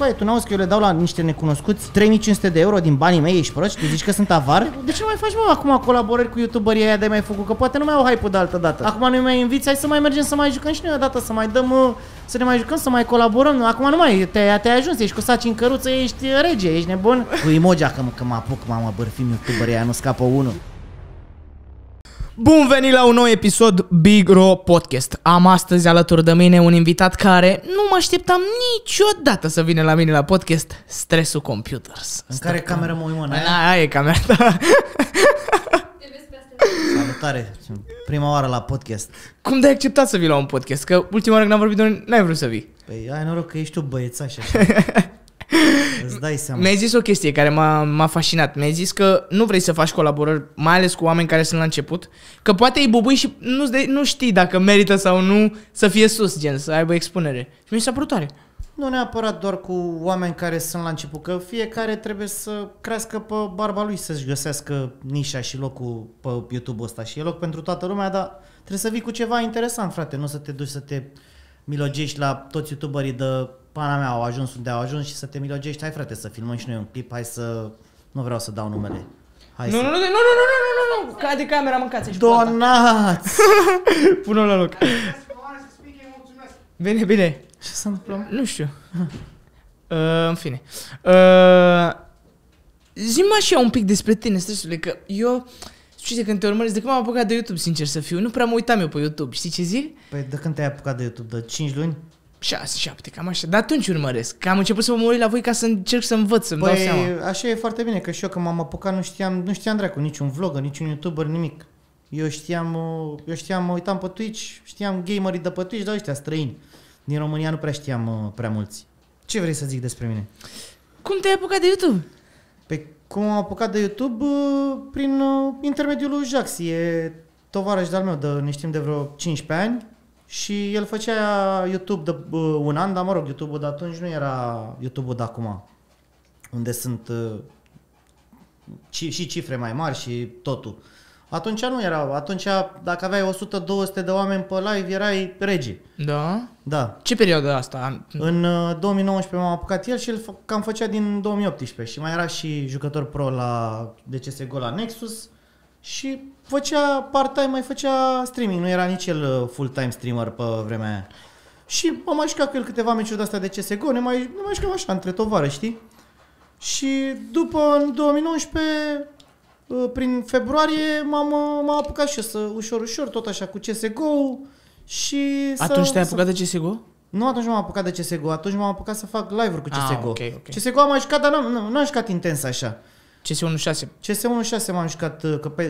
coaie, tu n-auzi că eu le dau la niște necunoscuți 3500 de euro din banii mei, ești prost? Tu zici că sunt avar? De ce nu mai faci, mă, acum colaborări cu youtuberii aia de mai făcut? Că poate nu mai au hype-ul de altă dată. Acum nu mai inviți, hai să mai mergem să mai jucăm și noi odată, să mai dăm, să ne mai jucăm, să mai colaborăm. Acum nu mai, te-ai ajuns, ești cu saci în căruță, ești rege, ești nebun. Cu Imogea că mă apuc, mamă, bărfim youtuberii aia, nu scapă unul. Bun venit la un nou episod Big Ro Podcast. Am astăzi alături de mine un invitat care nu mă așteptam niciodată să vină la mine la podcast, Stresul Computers. În care cameră mă uit, mă? Aia e camera ta. Salutare, prima oară la podcast. Cum de-ai acceptat să vii la un podcast? Că ultima oară când am vorbit de noi, n-ai vrut să vii. Păi ai noroc că ești tu băiețaș așa. Îți dai seama. Mi-ai zis o chestie care m-a fascinat. Mi-ai zis că nu vrei să faci colaborări, mai ales cu oameni care sunt la început, că poate îi bubui și nu știi dacă merită sau nu să fie sus, gen, să aibă expunere. Și mi s-a părut tare. Nu neapărat doar cu oameni care sunt la început, că fiecare trebuie să crească pe barba lui, să-și găsească nișa și locul pe YouTube-ul ăsta. Și e loc pentru toată lumea, dar trebuie să vii cu ceva interesant, frate. Nu să te duci să te milogești la toți youtuberii de pana mea au ajuns unde au ajuns și să te milogești. Hai, frate, să filmăm și noi un clip, hai să... Nu vreau să dau numele. Hai nu, să... nu, cade camera, mâncați. Donați! Pune-o la loc. Bine. Ce se întâmplă? Nu știu. În fine. Zi-mi așa un pic despre tine, Stresule, că eu... Știi, de când te urmăresc, de când m-am apucat de YouTube, sincer să fiu, nu prea mă uitam eu pe YouTube, știi ce zic? Păi de când te-ai apucat de YouTube? De 5 luni? 6, 7, cam așa, dar atunci urmăresc, că am început să mă uit la voi ca să încerc să învăț, să-mi dau seama. Păi așa e foarte bine, că și eu când m-am apucat nu știam dracu, niciun vlogger, niciun YouTuber, nimic. Eu știam, mă uitam pe Twitch, știam gamerii de pe Twitch, dar ăștia străini. Din România nu prea știam prea mulți. Ce vrei să zic despre mine? Cum te-ai apucat de YouTube? Păi cum am apucat de YouTube? Prin intermediul lui Jax, e tovarăș de-al meu, ne știm de vreo 15 ani. Și el făcea YouTube de un an, dar mă rog, YouTube-ul de atunci nu era YouTube-ul de acum, unde sunt și cifre mai mari și totul. Atunci nu erau, atunci dacă aveai 100-200 de oameni pe live, erai rege. Da? Da. Ce perioadă asta? În 2019 m-am apucat el și el cam făcea din 2018 și mai era și jucător pro la DCSGO la Nexus. Și făcea part-time, mai făcea streaming, nu era nici el full-time streamer pe vremea aia. Și am mai jucat cu el câteva meciuri de-astea de CSGO, ne mai jucam așa, între tovară, știi? Și după, în 2019, prin februarie, m-am apucat și eu să, ușor, tot așa, cu CSGO și atunci te-ai apucat de CSGO? Nu, atunci m-am apucat de CSGO, atunci m-am apucat să fac live-uri cu CSGO. Okay. CSGO am mai jucat, dar n-am jucat intens așa. CS16. CS16 m-am jucat,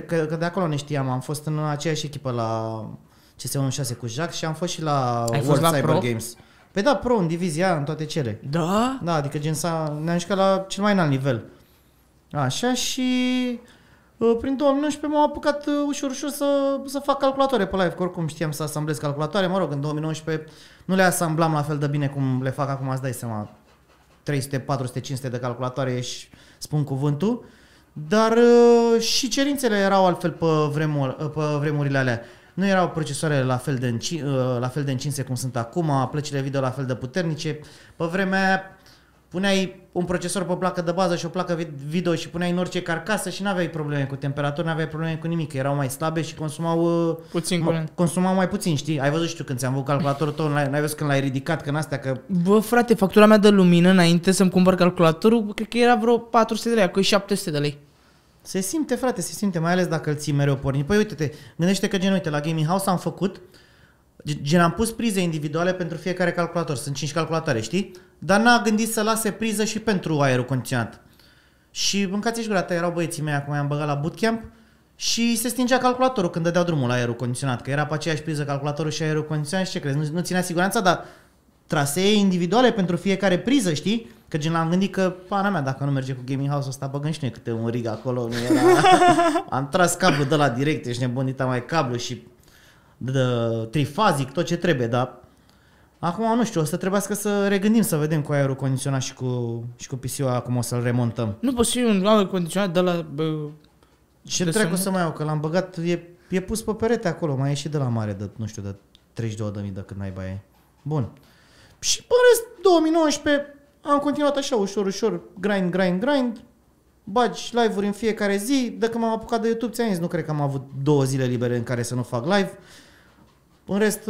că de acolo ne știam, am fost în aceeași echipă la CS16 cu Jax și am fost și la World Cyber Games. Păi da, pro în divizia, în toate cele. Da? Da, adică gen ne-am jucat la cel mai înalt nivel. Așa și prin 2019 m-am apucat ușor să fac calculatoare pe live, că oricum știam să asamblez calculatoare. Mă rog, în 2019 nu le asamblam la fel de bine cum le fac acum, îți dai seama. 300, 400, 500 de calculatoare și spun cuvântul, dar și cerințele erau altfel pe vremurile alea. Nu erau procesoare la fel de încinse cum sunt acum, plăcile video la fel de puternice. Pe vremea aia puneai un procesor pe o placă de bază și o placă video și puneai în orice carcasă și n-aveai probleme cu temperaturi, n-aveai probleme cu nimic, erau mai slabe și consumau mai puțin, știi? Ai văzut și tu când ți-am văzut calculatorul tău, n-ai văzut când l-ai ridicat, când astea că... Bă, frate, factura mea de lumină înainte să-mi cumpăr calculatorul, cred că era vreo 400 de lei, acum e 700 de lei. Se simte, frate, se simte, mai ales dacă îl ții mereu pornit. Păi uite-te, gândește că uite, la Gaming House am făcut, am pus prize individuale pentru fiecare calculator, sunt 5 calculatoare, știi? Dar n-a gândit să lase priză și pentru aerul condiționat. Și mâncați-și gura ta, erau băieții mei, acum i-am băgat la bootcamp și se stingea calculatorul când dădeau drumul la aerul condiționat, că era pe aceeași priză calculatorul și aerul condiționat și ce crezi? Nu ținea siguranța, dar trasee individuale pentru fiecare priză, știi? Că gen l-am gândit că, pana mea, dacă nu merge cu Gaming House-ul ăsta, băgăm și noi câte un rig acolo, nu era... Am tras cablu de la direct, ești nebunit, mai cablu și de trifazic, tot ce trebuie, dar acum nu știu, o să trebuiască să regândim să vedem cu aerul condiționat și cu PC-ul acum o să-l remontăm. Nu poți fi un aer condiționat de la... Ce treacu să mai iau, că l-am băgat, e pus pe perete acolo, mai e și de la mare, de, nu știu, de 32.000 de cât naiba e. Bun. Și pe rest, 2019 am continuat așa, ușor, ușor, grind, bagi live-uri în fiecare zi. De când m-am apucat de YouTube, ți-am zis, nu cred că am avut 2 zile libere în care să nu fac live. În rest,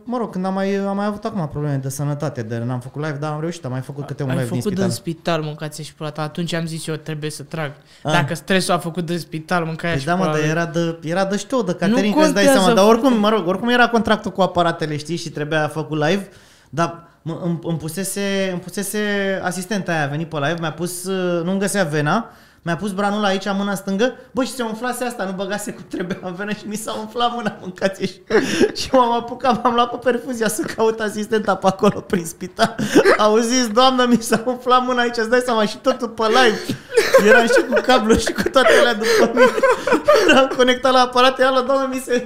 mă rog, când am mai avut acum probleme de sănătate, de n-am făcut live, dar am reușit, am mai făcut câte un live din spital. Ai făcut din spital, mâncați și plata. Atunci am zis eu, trebuie să trag. Dacă stresul a făcut din spital, mâncaia și plata. Da, mă, era de știu, de Caterin, că îți dai seama. Dar oricum, mă rog, oricum era contractul cu aparatele, știi, și trebuia făcut live. Dar îmi pusese asistenta aia, a venit pe live, mi-a pus, nu-mi găsea vena, mi-a pus branula aici, mâna stângă, bă, și se umflase asta, nu băgase cum trebuia în venă și mi s-a umflat mâna, mâncați și m-am apucat, m-am luat pe perfuzia să caut asistenta pe acolo prin spital. Au zis, doamnă, mi s-a umflat mâna aici, îți dai seama, și totul pe live. Eram și cu cablu și cu toate alea după mine. Eram conectat la aparate, la doamnă, mi se...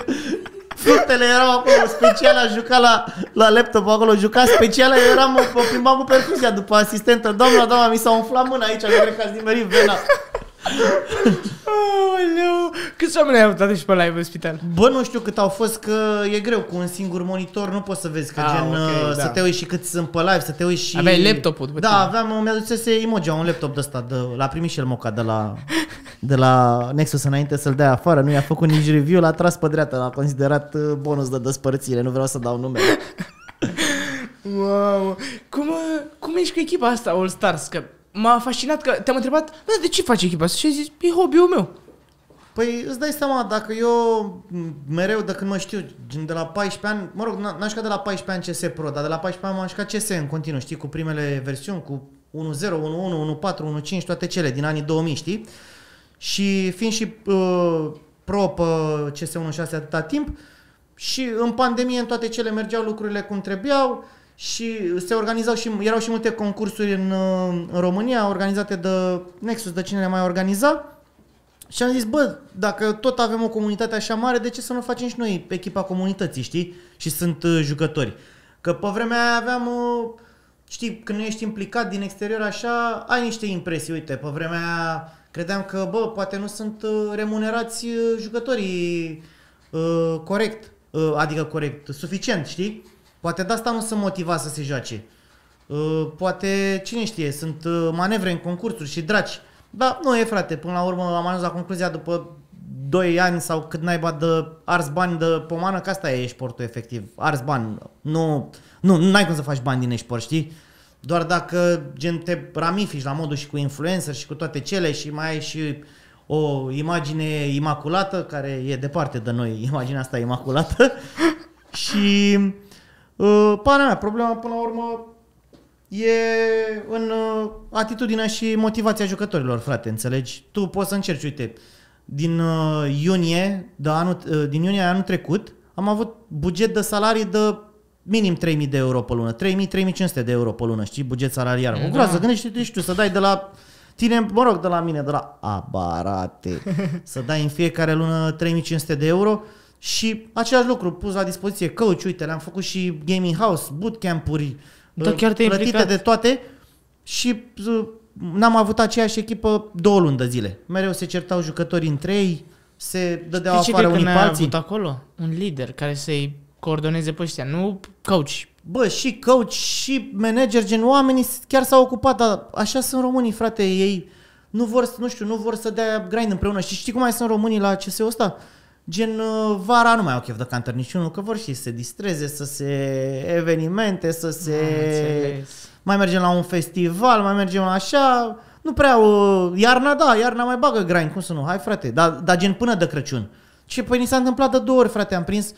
Fructele erau acolo, special, a jucat la laptop acolo, juca special, eu eram, o plimbam cu perfuzia după asistentă. Doamna, mi s-a umflat mâna aici, nu cred că ați nimerit vena. Aoleu, câți oameni ai avut atunci pe live în spital? Bă, nu știu cât au fost, că e greu, cu un singur monitor nu poți să vezi, că să te uiți și cât sunt pe live, să te uiți și... Aveai laptopul? Da, mi-aducese Imogea un laptop de ăsta, l-a primit și el Moca de la Nexus înainte să-l dea afară, nu i-a făcut nici review, l-a tras pe dreapta, l-a considerat bonus de despărțire, nu vreau să dau numele. Wow, cum ești cu echipa asta All Stars? Că m-a fascinat că te-am întrebat, de ce faci echipa asta? Și ai zis, e hobby-ul meu. Păi îți dai seama, dacă eu mereu de când mă știu, de la 14 ani, mă rog, n-am jucat de la 14 ani CS Pro, dar de la 14 ani m-am jucat CS în continuu, știi, cu primele versiuni, cu 1.0, 1.1, 1.4, 1.5, toate cele din anii 2000, știi? Și fiind și pro pe CS1.6 atâta timp, și în pandemie în toate cele mergeau lucrurile cum trebuiau și se organizau și erau și multe concursuri în România organizate de Nexus, de cine le mai organiza. Și am zis, bă, dacă tot avem o comunitate așa mare, de ce să nu facem și noi echipa comunității, știi? Și sunt jucători. Că pe vremea aia aveam, știi, când nu ești implicat din exterior așa, ai niște impresii. Uite, pe vremea aia credeam că, bă, poate nu sunt remunerați jucătorii corect, adică corect, suficient, știi? Poate de asta nu sunt motivați să se joace. Poate, cine știe, sunt manevre în concursuri și draci. Da, nu e, frate, până la urmă am ajuns la concluzia după 2 ani sau cât naiba de ars bani de pomană, că asta e eșportul efectiv, ars bani. N-ai cum să faci bani din eșport, știi? Doar dacă gen te ramifici la modul și cu influencer și cu toate cele și mai ai și o imagine imaculată, care e departe de noi, imaginea asta imaculată. Și pana mea, problema până la urmă e în atitudinea și motivația jucătorilor, frate, înțelegi? Tu poți să încerci, uite, din iunie anul trecut am avut buget de salarii de minim 3.000 de euro pe lună, 3.000-3.500 de euro pe lună, știi, buget salariar. O groază, gândește-te și tu să dai de la tine, mă rog, de la mine, de la Abarate, să dai în fiecare lună 3.500 de euro și același lucru pus la dispoziție, coach, uite, le-am făcut și gaming house, bootcamp-uri, da, chiar plătite de toate și n-am avut aceeași echipă 2 luni de zile. Mereu se certau jucătorii între ei, se dădeau afară unii pe alții. Avut acolo un lider care să-i coordoneze pe ăștia, nu coach. Bă, și coach, și manager, gen oamenii chiar s-au ocupat, dar așa sunt românii, frate, ei nu vor să dea grind împreună. Și știi cum mai sunt românii la CS-ul ăsta? Gen vara nu mai au chef de Counter niciunul, că vor și să se distreze, să se evenimente, să se... Mai mergem la un festival, mai mergem la așa... Nu prea... Iarna, da, iarna mai bagă grind, cum să nu? Hai, frate, dar gen până de Crăciun. Și păi ni s-a întâmplat de 2 ori, frate, am prins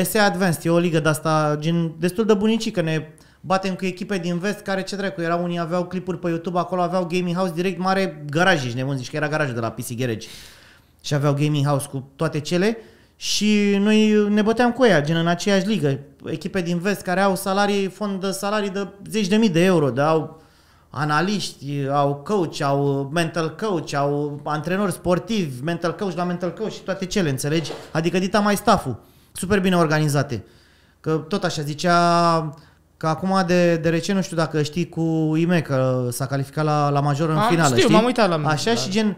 SA Advanced, e o ligă de asta, gen destul de bunicii, că ne batem cu echipe din vest care, ce dracu, erau unii, aveau clipuri pe YouTube, acolo aveau gaming house direct mare, garaj, ești nebun, zici că era garajul de la PC Garage. Și aveau gaming house cu toate cele și noi ne băteam cu ea, gen în aceeași ligă. Echipe din vest care au fond de salarii de 10.000 de euro, de au analiști, au coach, au mental coach, au antrenori sportivi, mental coach la mental coach și toate cele, înțelegi? Adică dita mai staff-ul, super bine organizate. Că tot așa zicea că acum de recent, nu știu dacă știi cu IME, că s-a calificat la major în finală, știu, știi? m-am uitat la mine. Așa, da. Și gen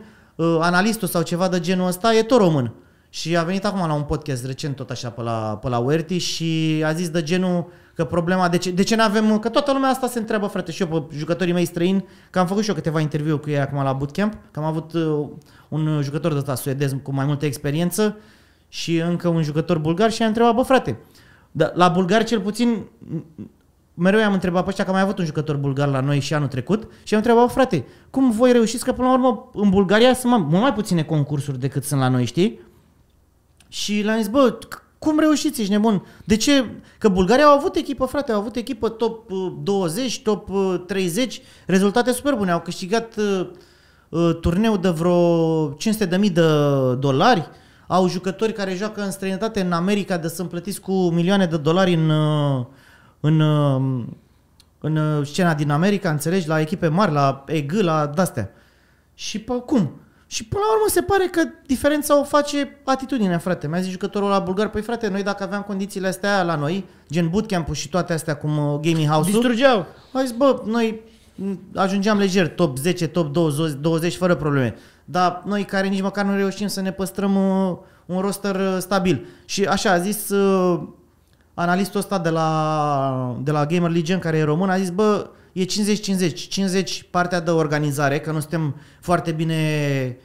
analistul sau ceva de genul ăsta e tot român. și a venit acum la un podcast recent tot așa pe la UERTI și a zis de genul că problema, de ce n-avem, că toată lumea asta se întreabă, frate, și eu pe jucătorii mei străini, că am făcut și eu câteva interviuri cu ei acum la bootcamp, că am avut un jucător de ăsta suedez cu mai multă experiență și încă un jucător bulgar și am întrebat, bă frate, la bulgari cel puțin, mereu i-am întrebat pe ăștia că am mai avut un jucător bulgar la noi și anul trecut și am întrebat, bă frate, cum voi reușiți, că până la urmă în Bulgaria sunt mult mai puține concursuri decât sunt la noi, știi? Și le-am zis, bă, cum reușiți, ești nebun? De ce? Că Bulgaria au avut echipă, frate, au avut echipă top 20, top 30, rezultate super bune. Au câștigat turneu de vreo $500.000, au jucători care joacă în străinătate, în America, de sunt plătiți cu milioane de dolari în scena din America, înțelegi, la echipe mari, la EG, la de-astea. Și cum? Și până la urmă se pare că diferența o face atitudinea, frate. Mi-a zis jucătorul la bulgar, păi frate, noi dacă aveam condițiile astea la noi, gen bootcamp-ul și toate astea cum gaming house-ul, distrugeau. A zis, bă, noi ajungeam lejer top 10, top 20 fără probleme. Dar noi care nici măcar nu reușim să ne păstrăm un roster stabil. Și așa a zis analistul ăsta de la Gamer Legion, care e român, a zis, bă, e 50-50. 50 partea de organizare, că nu suntem foarte bine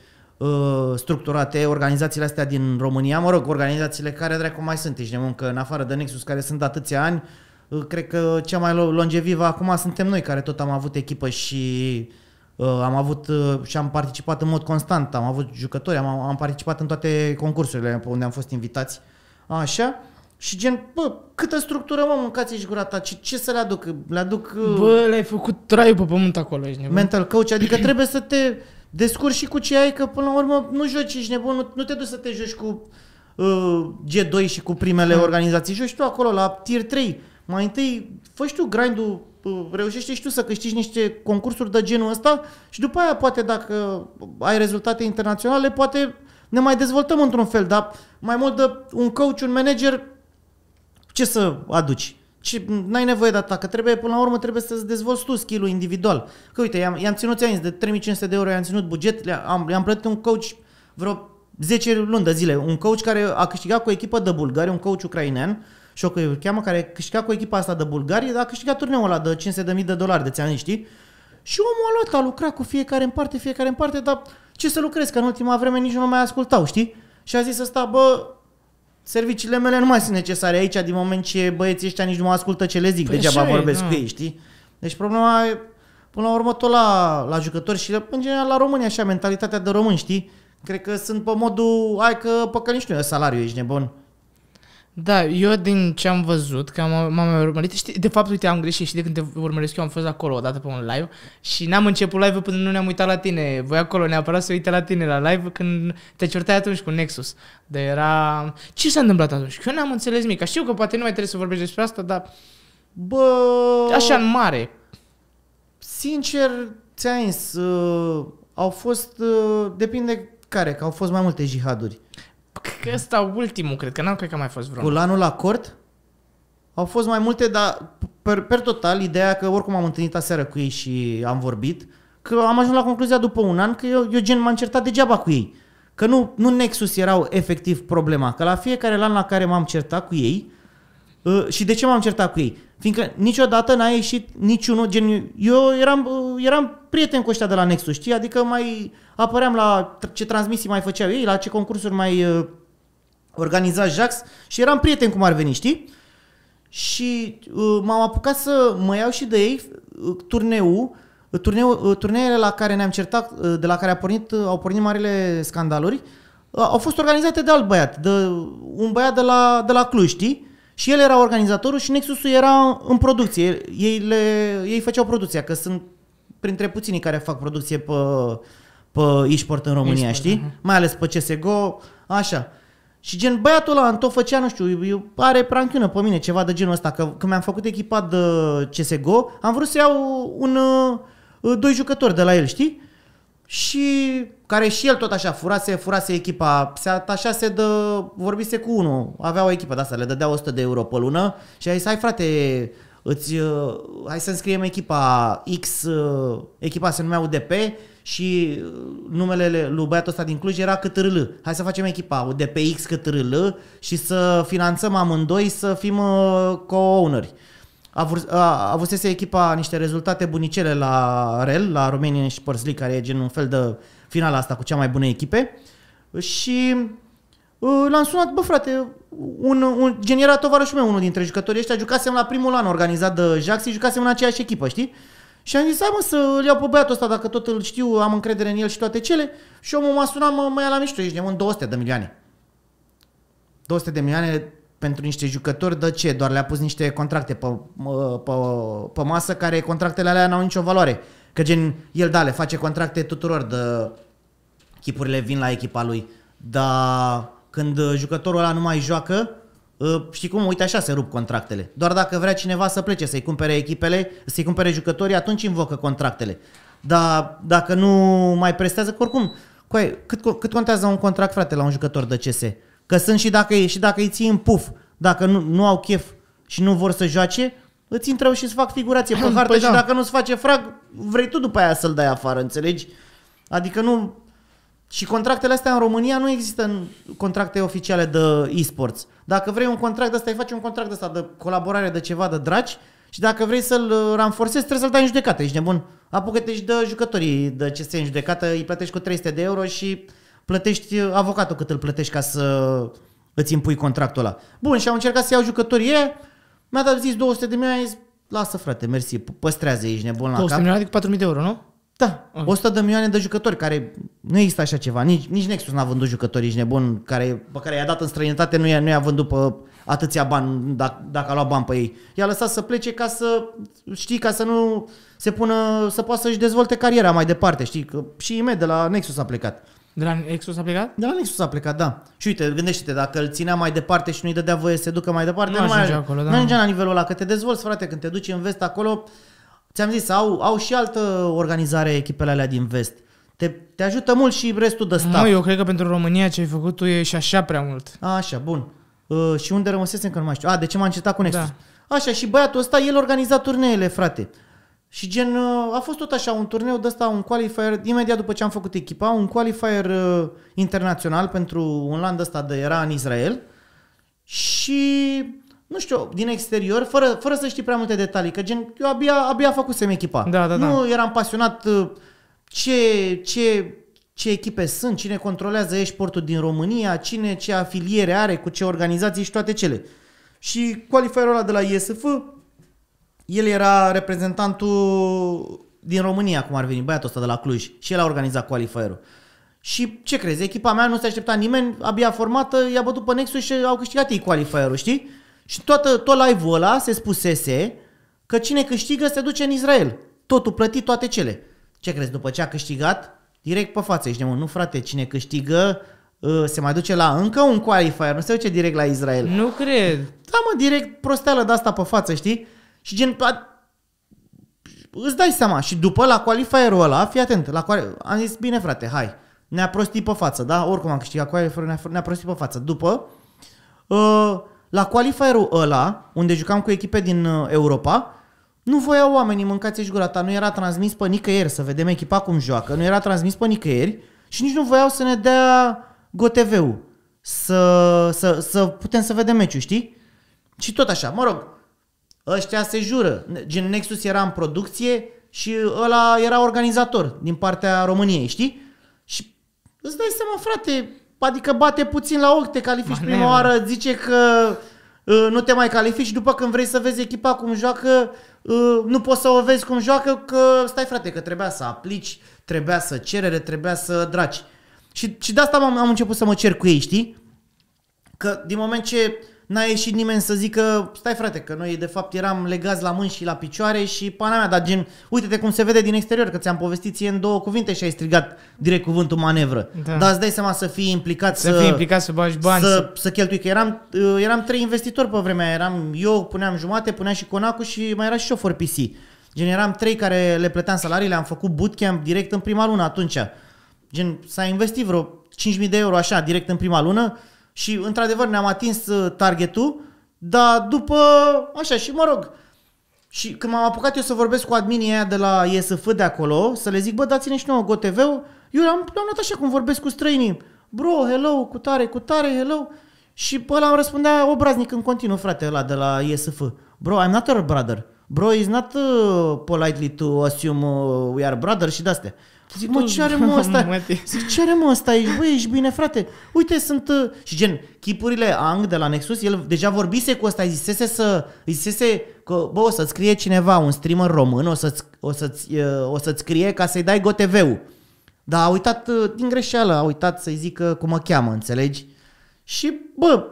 structurate, organizațiile astea din România, mă rog, organizațiile care dracu mai sunt, ești nebun, că în afară de Nexus, care sunt de atâția ani, cred că cea mai longevivă acum suntem noi, care tot am avut echipă și am avut și am participat în mod constant, am avut jucători, am participat în toate concursurile pe unde am fost invitați, așa. Și gen, bă, câtă structură, mă, mâncați-și gura ta, ce să le aduc? Le aduc... Bă, le-ai făcut traiul pe pământ acolo, ești nebun. Mental coach, adică trebuie să te descurci și cu ce ai, că până la urmă nu joci, ești nebun, nu te duci să te joci cu G2 și cu primele organizații, joci tu acolo la tier 3. Mai întâi fă tu grindul, reușește și tu să câștigi niște concursuri de genul ăsta și după aia poate dacă ai rezultate internaționale, poate ne mai dezvoltăm într-un fel, dar mai mult de un coach, un manager, ce să aduci? N-ai nevoie de atât, că trebuie, până la urmă trebuie să-ți dezvolți tu skill-ul individual. Că uite, i-am ținut de 3500 de euro, i-am ținut buget, i-am plătit un coach vreo 10 luni de zile, un coach care a câștigat cu o echipă de bulgari, un coach ucrainean, și o cheamă, care a câștigat cu echipa asta de bulgari, a câștigat turneul ăla de $500.000, de ți-am, știi? Și omul a lucrat cu fiecare în parte, dar ce să lucrezi, că în ultima vreme nici nu mai ascultau, știi? Și a zis ăsta, bă, serviciile mele nu mai sunt necesare aici, din moment ce băieții ăștia nici nu mă ascultă ce le zic, păi degeaba vorbesc cu ei, știi? Deci problema e, până la urmă, tot la jucători și în general la români, așa, mentalitatea de români, știi? Cred că sunt pe modul, hai că păcăliși nu e salariu, ești nebun. Da, eu din ce am văzut, că m-am urmărit, știi, de fapt, uite, am greșit și de când te urmăresc eu am fost acolo odată pe un live și n-am început live-ul până nu ne-am uitat la tine. Voi acolo neapărat să uite la tine la live când te certai atunci cu Nexus. De era... Ce s-a întâmplat atunci? Că eu n-am înțeles nimic. Știu că poate nu mai trebuie să vorbești despre asta, dar... Bă... Așa în mare. Sincer, ți-am zis, au fost... depinde care, că au fost mai multe jihaduri. Că ăsta ultimul, cred că n-am, cred că a mai fost vreunul. Cu lanul la cort? Au fost mai multe, dar per total, ideea că oricum am întâlnit aseară cu ei și am vorbit, că am ajuns la concluzia după un an că eu gen m-am certat degeaba cu ei. Că nu Nexus erau efectiv problema, că la fiecare lan la care m-am certat cu ei, și de ce m-am certat cu ei? Fiindcă niciodată n-a ieșit niciunul, gen, eu eram prieten cu ăștia de la Nexus, știi? Adică mai apăream la ce transmisii mai făceau ei, la ce concursuri mai organiza Jax și eram prieten cum ar veni, știi? Și m-am apucat să mă iau și de ei turneele la care ne-am certat, de la care au pornit marile scandaluri, au fost organizate de alt băiat, de un băiat de la Cluj, știi? Și el era organizatorul și Nexusul era în producție. Ei făceau producția, că sunt printre puținii care fac producție pe eSport în România, știi? Mai ales pe CSGO, așa. Și gen băiatul ăla tot făcea, nu știu, are pranchiună pe mine, ceva de genul ăsta, că când mi-am făcut echipa de CSGO, am vrut să iau doi jucători de la el, știi? Și care și el tot așa furase echipa, se atașase vorbise cu unul, avea o echipă de asta, le dădea 100 de euro pe lună și a zis, hai frate, hai să înscriem echipa X, echipa se numea UDP și numele lui băiatul ăsta din Cluj era CTRL. Hai să facem echipa UDP X CTRL și să finanțăm amândoi să fim co-owneri. Avusese echipa niște rezultate bunicele la REL, la Romanian Sports League, care e gen un fel de finala asta cu cea mai bună echipe. Și l-am sunat, bă frate, gen era tovarășul meu, unul dintre jucătorii ăștia, jucasem la primul an organizat de Jaxi, jucasem în aceeași echipă, știi? Și am zis, hai mă să-l iau pe băiatul ăsta, dacă tot îl știu, am încredere în el și toate cele. Și omul m-a sunat, mă ia la mișto, ești nebun, 200 de milioane. 200 de milioane pentru niște jucători, de ce? Doar le-a pus niște contracte pe masă, care contractele alea n-au nicio valoare. Că gen, el le face contracte tuturor, de chipurile vin la echipa lui. Dar când jucătorul ăla nu mai joacă, știi cum? Uite așa se rup contractele. Doar dacă vrea cineva să plece, să-i cumpere echipele, să-i cumpere jucătorii, atunci invocă contractele. Dar dacă nu mai prestează, că oricum, cât contează un contract, frate, la un jucător de CS? Că sunt și dacă îi ții în puf, dacă nu au chef și nu vor să joace, îți intră și îți fac figurație pe hartă și dacă nu-ți face frag, vrei tu după aia să-l dai afară, înțelegi? Adică nu... Și contractele astea în România nu există contracte oficiale de e-sports. Dacă vrei un contract de ăsta, îi faci un contract de ăsta de colaborare, de ceva, de dragi, și dacă vrei să-l ranforsezi, trebuie să-l dai în judecată. Ești nebun? Apucă-te și de jucătorii de CS în judecată, îi plătești cu 300 de euro și plătești avocatul cât îl plătești ca să îți impui contractul ăla. Bun, și au încercat să iau jucătorii ei, mi-a dat zis 200 de milioane, zis, lasă frate, mersi, păstrează, ești nebun la cap. 200 de milioane cu 4.000 de euro, nu? Da, 100 de milioane de jucători, care nu există așa ceva, nici Nexus n-a vândut jucători, ești nebun, pe care i-a dat în străinătate, nu i-a vândut pe atâția bani, dacă a luat bani pe ei. I-a lăsat să plece ca să, știi, ca să nu se pună, să poată să-și dezvolte cariera mai departe, știi, că și Ime de la Nexus a plecat. De la Nexus a plecat? De la Nexus a plecat, da. Și uite, gândește-te, dacă îl ținea mai departe și nu-i dădea voie să se ducă mai departe, nu ajungea la nivelul ăla, că te dezvolți, frate, când te duci în vest acolo. Ți-am zis, au și altă organizare echipele alea din vest. Te ajută mult și restul de staff. Nu, eu cred că pentru România ce ai făcut tu e și așa prea mult. Așa, bun. Și unde rămăsesem că nu mai știu. De ce m-am încetat cu Nexus? Da. Așa, și băiatul ăsta, el organiza turneele, frate. Și gen, a fost tot așa un turneu de ăsta, un qualifier, imediat după ce am făcut echipa, un qualifier internațional pentru un land ăsta era în Israel. Și... nu știu, din exterior, fără să știi prea multe detalii, că gen, eu abia făcusem echipa. Nu eram pasionat ce echipe sunt, cine controlează e-sportul din România, cine ce afiliere are, cu ce organizații și toate cele. Și qualifierul ăla de la ISF, el era reprezentantul din România, cum ar veni, băiatul ăsta de la Cluj, și el a organizat qualifierul. Și ce crezi, echipa mea nu se aștepta nimeni, abia formată, i-a bătut pe Nexus și au câștigat ei qualifierul, știi? Și tot live-ul ăla se spusese că cine câștigă se duce în Israel. Totul plătit, toate cele. Ce crezi, după ce a câștigat, direct pe față, ești nebun. Nu frate, cine câștigă se mai duce la încă un qualifier, nu se duce direct la Israel. Nu cred. Da mă, direct prosteală de asta pe față, știi? Și gen, îți dai seama. Și după la qualifierul ăla, fii atent, am zis, bine frate, hai, ne-a prostit pe față, da? Oricum am câștigat qualifierul, ne-a prostit pe față. După, la qualifierul ăla, unde jucam cu echipe din Europa, nu voiau oamenii, mâncați-și gura ta, nu era transmis pe nicăieri să vedem echipa cum joacă, nu era transmis pe nicăieri și nici nu voiau să ne dea GoTV-ul, să putem să vedem meciul, știi? Și tot așa, mă rog, ăștia se jură, gen Nexus era în producție și ăla era organizator din partea României, știi? Și îți dai seama, frate, adică bate puțin la ochi, te califici prima oară, zice că nu te mai califici și după când vrei să vezi echipa cum joacă, nu poți să o vezi cum joacă, că stai frate, că trebuia să aplici, trebuia să cerere, trebuia să draci. Și de asta am început să mă cer cu ei, știi? Că din moment ce n-a ieșit nimeni să zică, stai frate, că noi de fapt eram legați la mâini și la picioare și pana mea, dar gen, uite-te cum se vede din exterior, că ți-am povestit ție în 2 cuvinte și ai strigat direct cuvântul manevră. Da. Dar îți dai seama să fii implicat, să bagi bani, să cheltui, că eram 3 investitori pe vremea aia, eu puneam jumate, punea și Conacu și mai era și șofor PC. Gen, eram 3 care le plăteam salariile, am făcut bootcamp direct în prima lună atunci. Gen, s-a investit vreo 5.000 de euro așa, direct în prima lună. Și într-adevăr ne-am atins targetul, dar după, așa, și mă rog, Și când m-am apucat eu să vorbesc cu adminii aia de la ISF de acolo, să le zic, bă, dați-ne și nouă GoTV-ul, eu l-am luat așa cum vorbesc cu străinii. Bro, hello, cu tare, hello. Și pe ăla îmi răspundea obraznic în continuu, frate, ăla de la ISF. Bro, I'm not your brother. Bro, it's not politely to assume we are brothers și de-astea. Zic, mă, ce are mă ăsta? Zic, ce are mă ăsta? Bă, ești bine, frate? Uite, sunt... Și gen, chipurile Ang de la Nexus, el deja vorbise cu ăsta, îi zisese că, bă, o să-ți scrie cineva, un streamer român, o să-ți scrie ca să-i dai GoTV-ul. Dar a uitat din greșeală, a uitat să-i zică cum mă cheamă, înțelegi? Și, bă,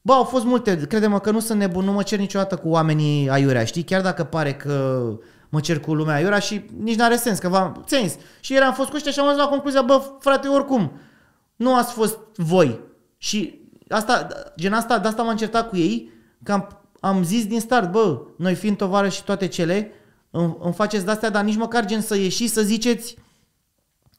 au fost multe, crede-mă că nu sunt nebun, nu mă cer niciodată cu oamenii aiurea, știi? Chiar dacă pare că mă cer cu lumea aiurea și nici n-are sens, că ți-am zis. Și ieri am fost cu ăștia și am ajuns la concluzia, bă, frate, oricum, nu ați fost voi. Și asta, de asta m-am certat cu ei, că am zis din start, bă, noi fiind tovarăși și toate cele, îmi faceți de-astea, dar nici măcar gen să ieșiți să ziceți,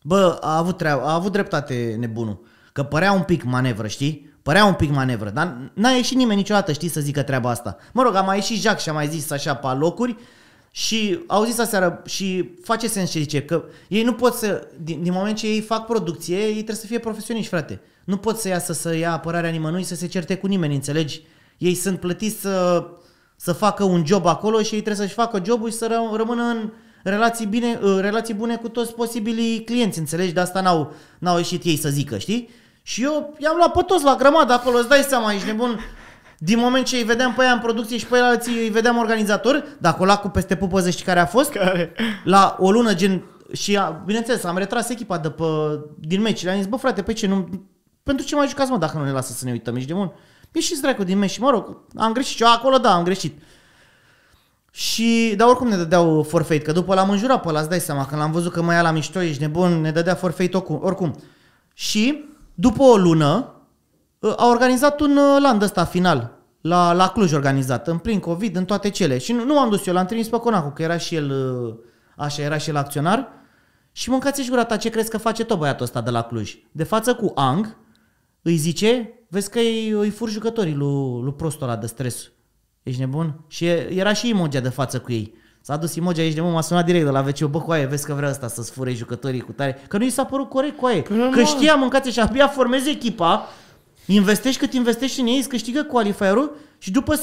bă, a avut dreptate nebunul. Că părea un pic manevră, știi? Părea un pic manevră, dar n-a ieșit nimeni niciodată, știi, să zică treaba asta. Mă rog, a mai ieșit Jacques și a mai zis așa pe locuri și au zis aseară și face sens ce zice, că ei nu pot să, din moment ce ei fac producție, ei trebuie să fie profesioniști, frate. Nu pot să iasă să ia apărarea nimănui, să se certe cu nimeni, înțelegi? Ei sunt plătiți să facă un job acolo și ei trebuie să-și facă jobul și să rămână în relații bune cu toți posibilii clienți, înțelegi? De asta n-au ieșit ei să zică, știi? Și eu i-am luat pe toți la grămadă acolo, îți dai seama, ești nebun. Din moment ce îi vedeam pe aia în producție și pe alții îi vedeam organizatori, dar acolo cu peste pupăză știi care a fost? Care? La o lună gen... Și bineînțeles, am retras echipa din meci. Le-am zis, bă frate, pe ce nu... Pentru ce mai jucați, mă, dacă nu ne lasă să ne uităm, ești nebun? Ieșiți dracu din meci și mă rog, am greșit și eu acolo, da, am greșit. Dar oricum ne dădeau forfeit, că după l-am înjurat pe ăla, îți dai seama, când l-am văzut că mă ia la mișto, ești nebun, ne dădea forfeit oricum. Și după o lună a organizat un land ăsta final, la Cluj organizat, în plin COVID, în toate cele. Și nu am dus eu, l-am trimis pe Conacu, că era și el, așa, era și el acționar. Și mâncați-și gura ta, ce crezi că face tot băiatul ăsta de la Cluj? De față cu Ang, îi zice, vezi că îi fur jucătorii lui prostul ăla de stres. Ești nebun? Și era și Imogea de față cu ei. S-a dus Imogea, ești nebun, m-a sunat direct de la WC, bă, coaie, vezi că vrea ăsta să-ți fure jucătorii cu tare. Că nu i s-a părut corect, coaie. Că știa, mâncați și abia formezi echipa, investești cât investești în ei, îți câștigă qualifierul și după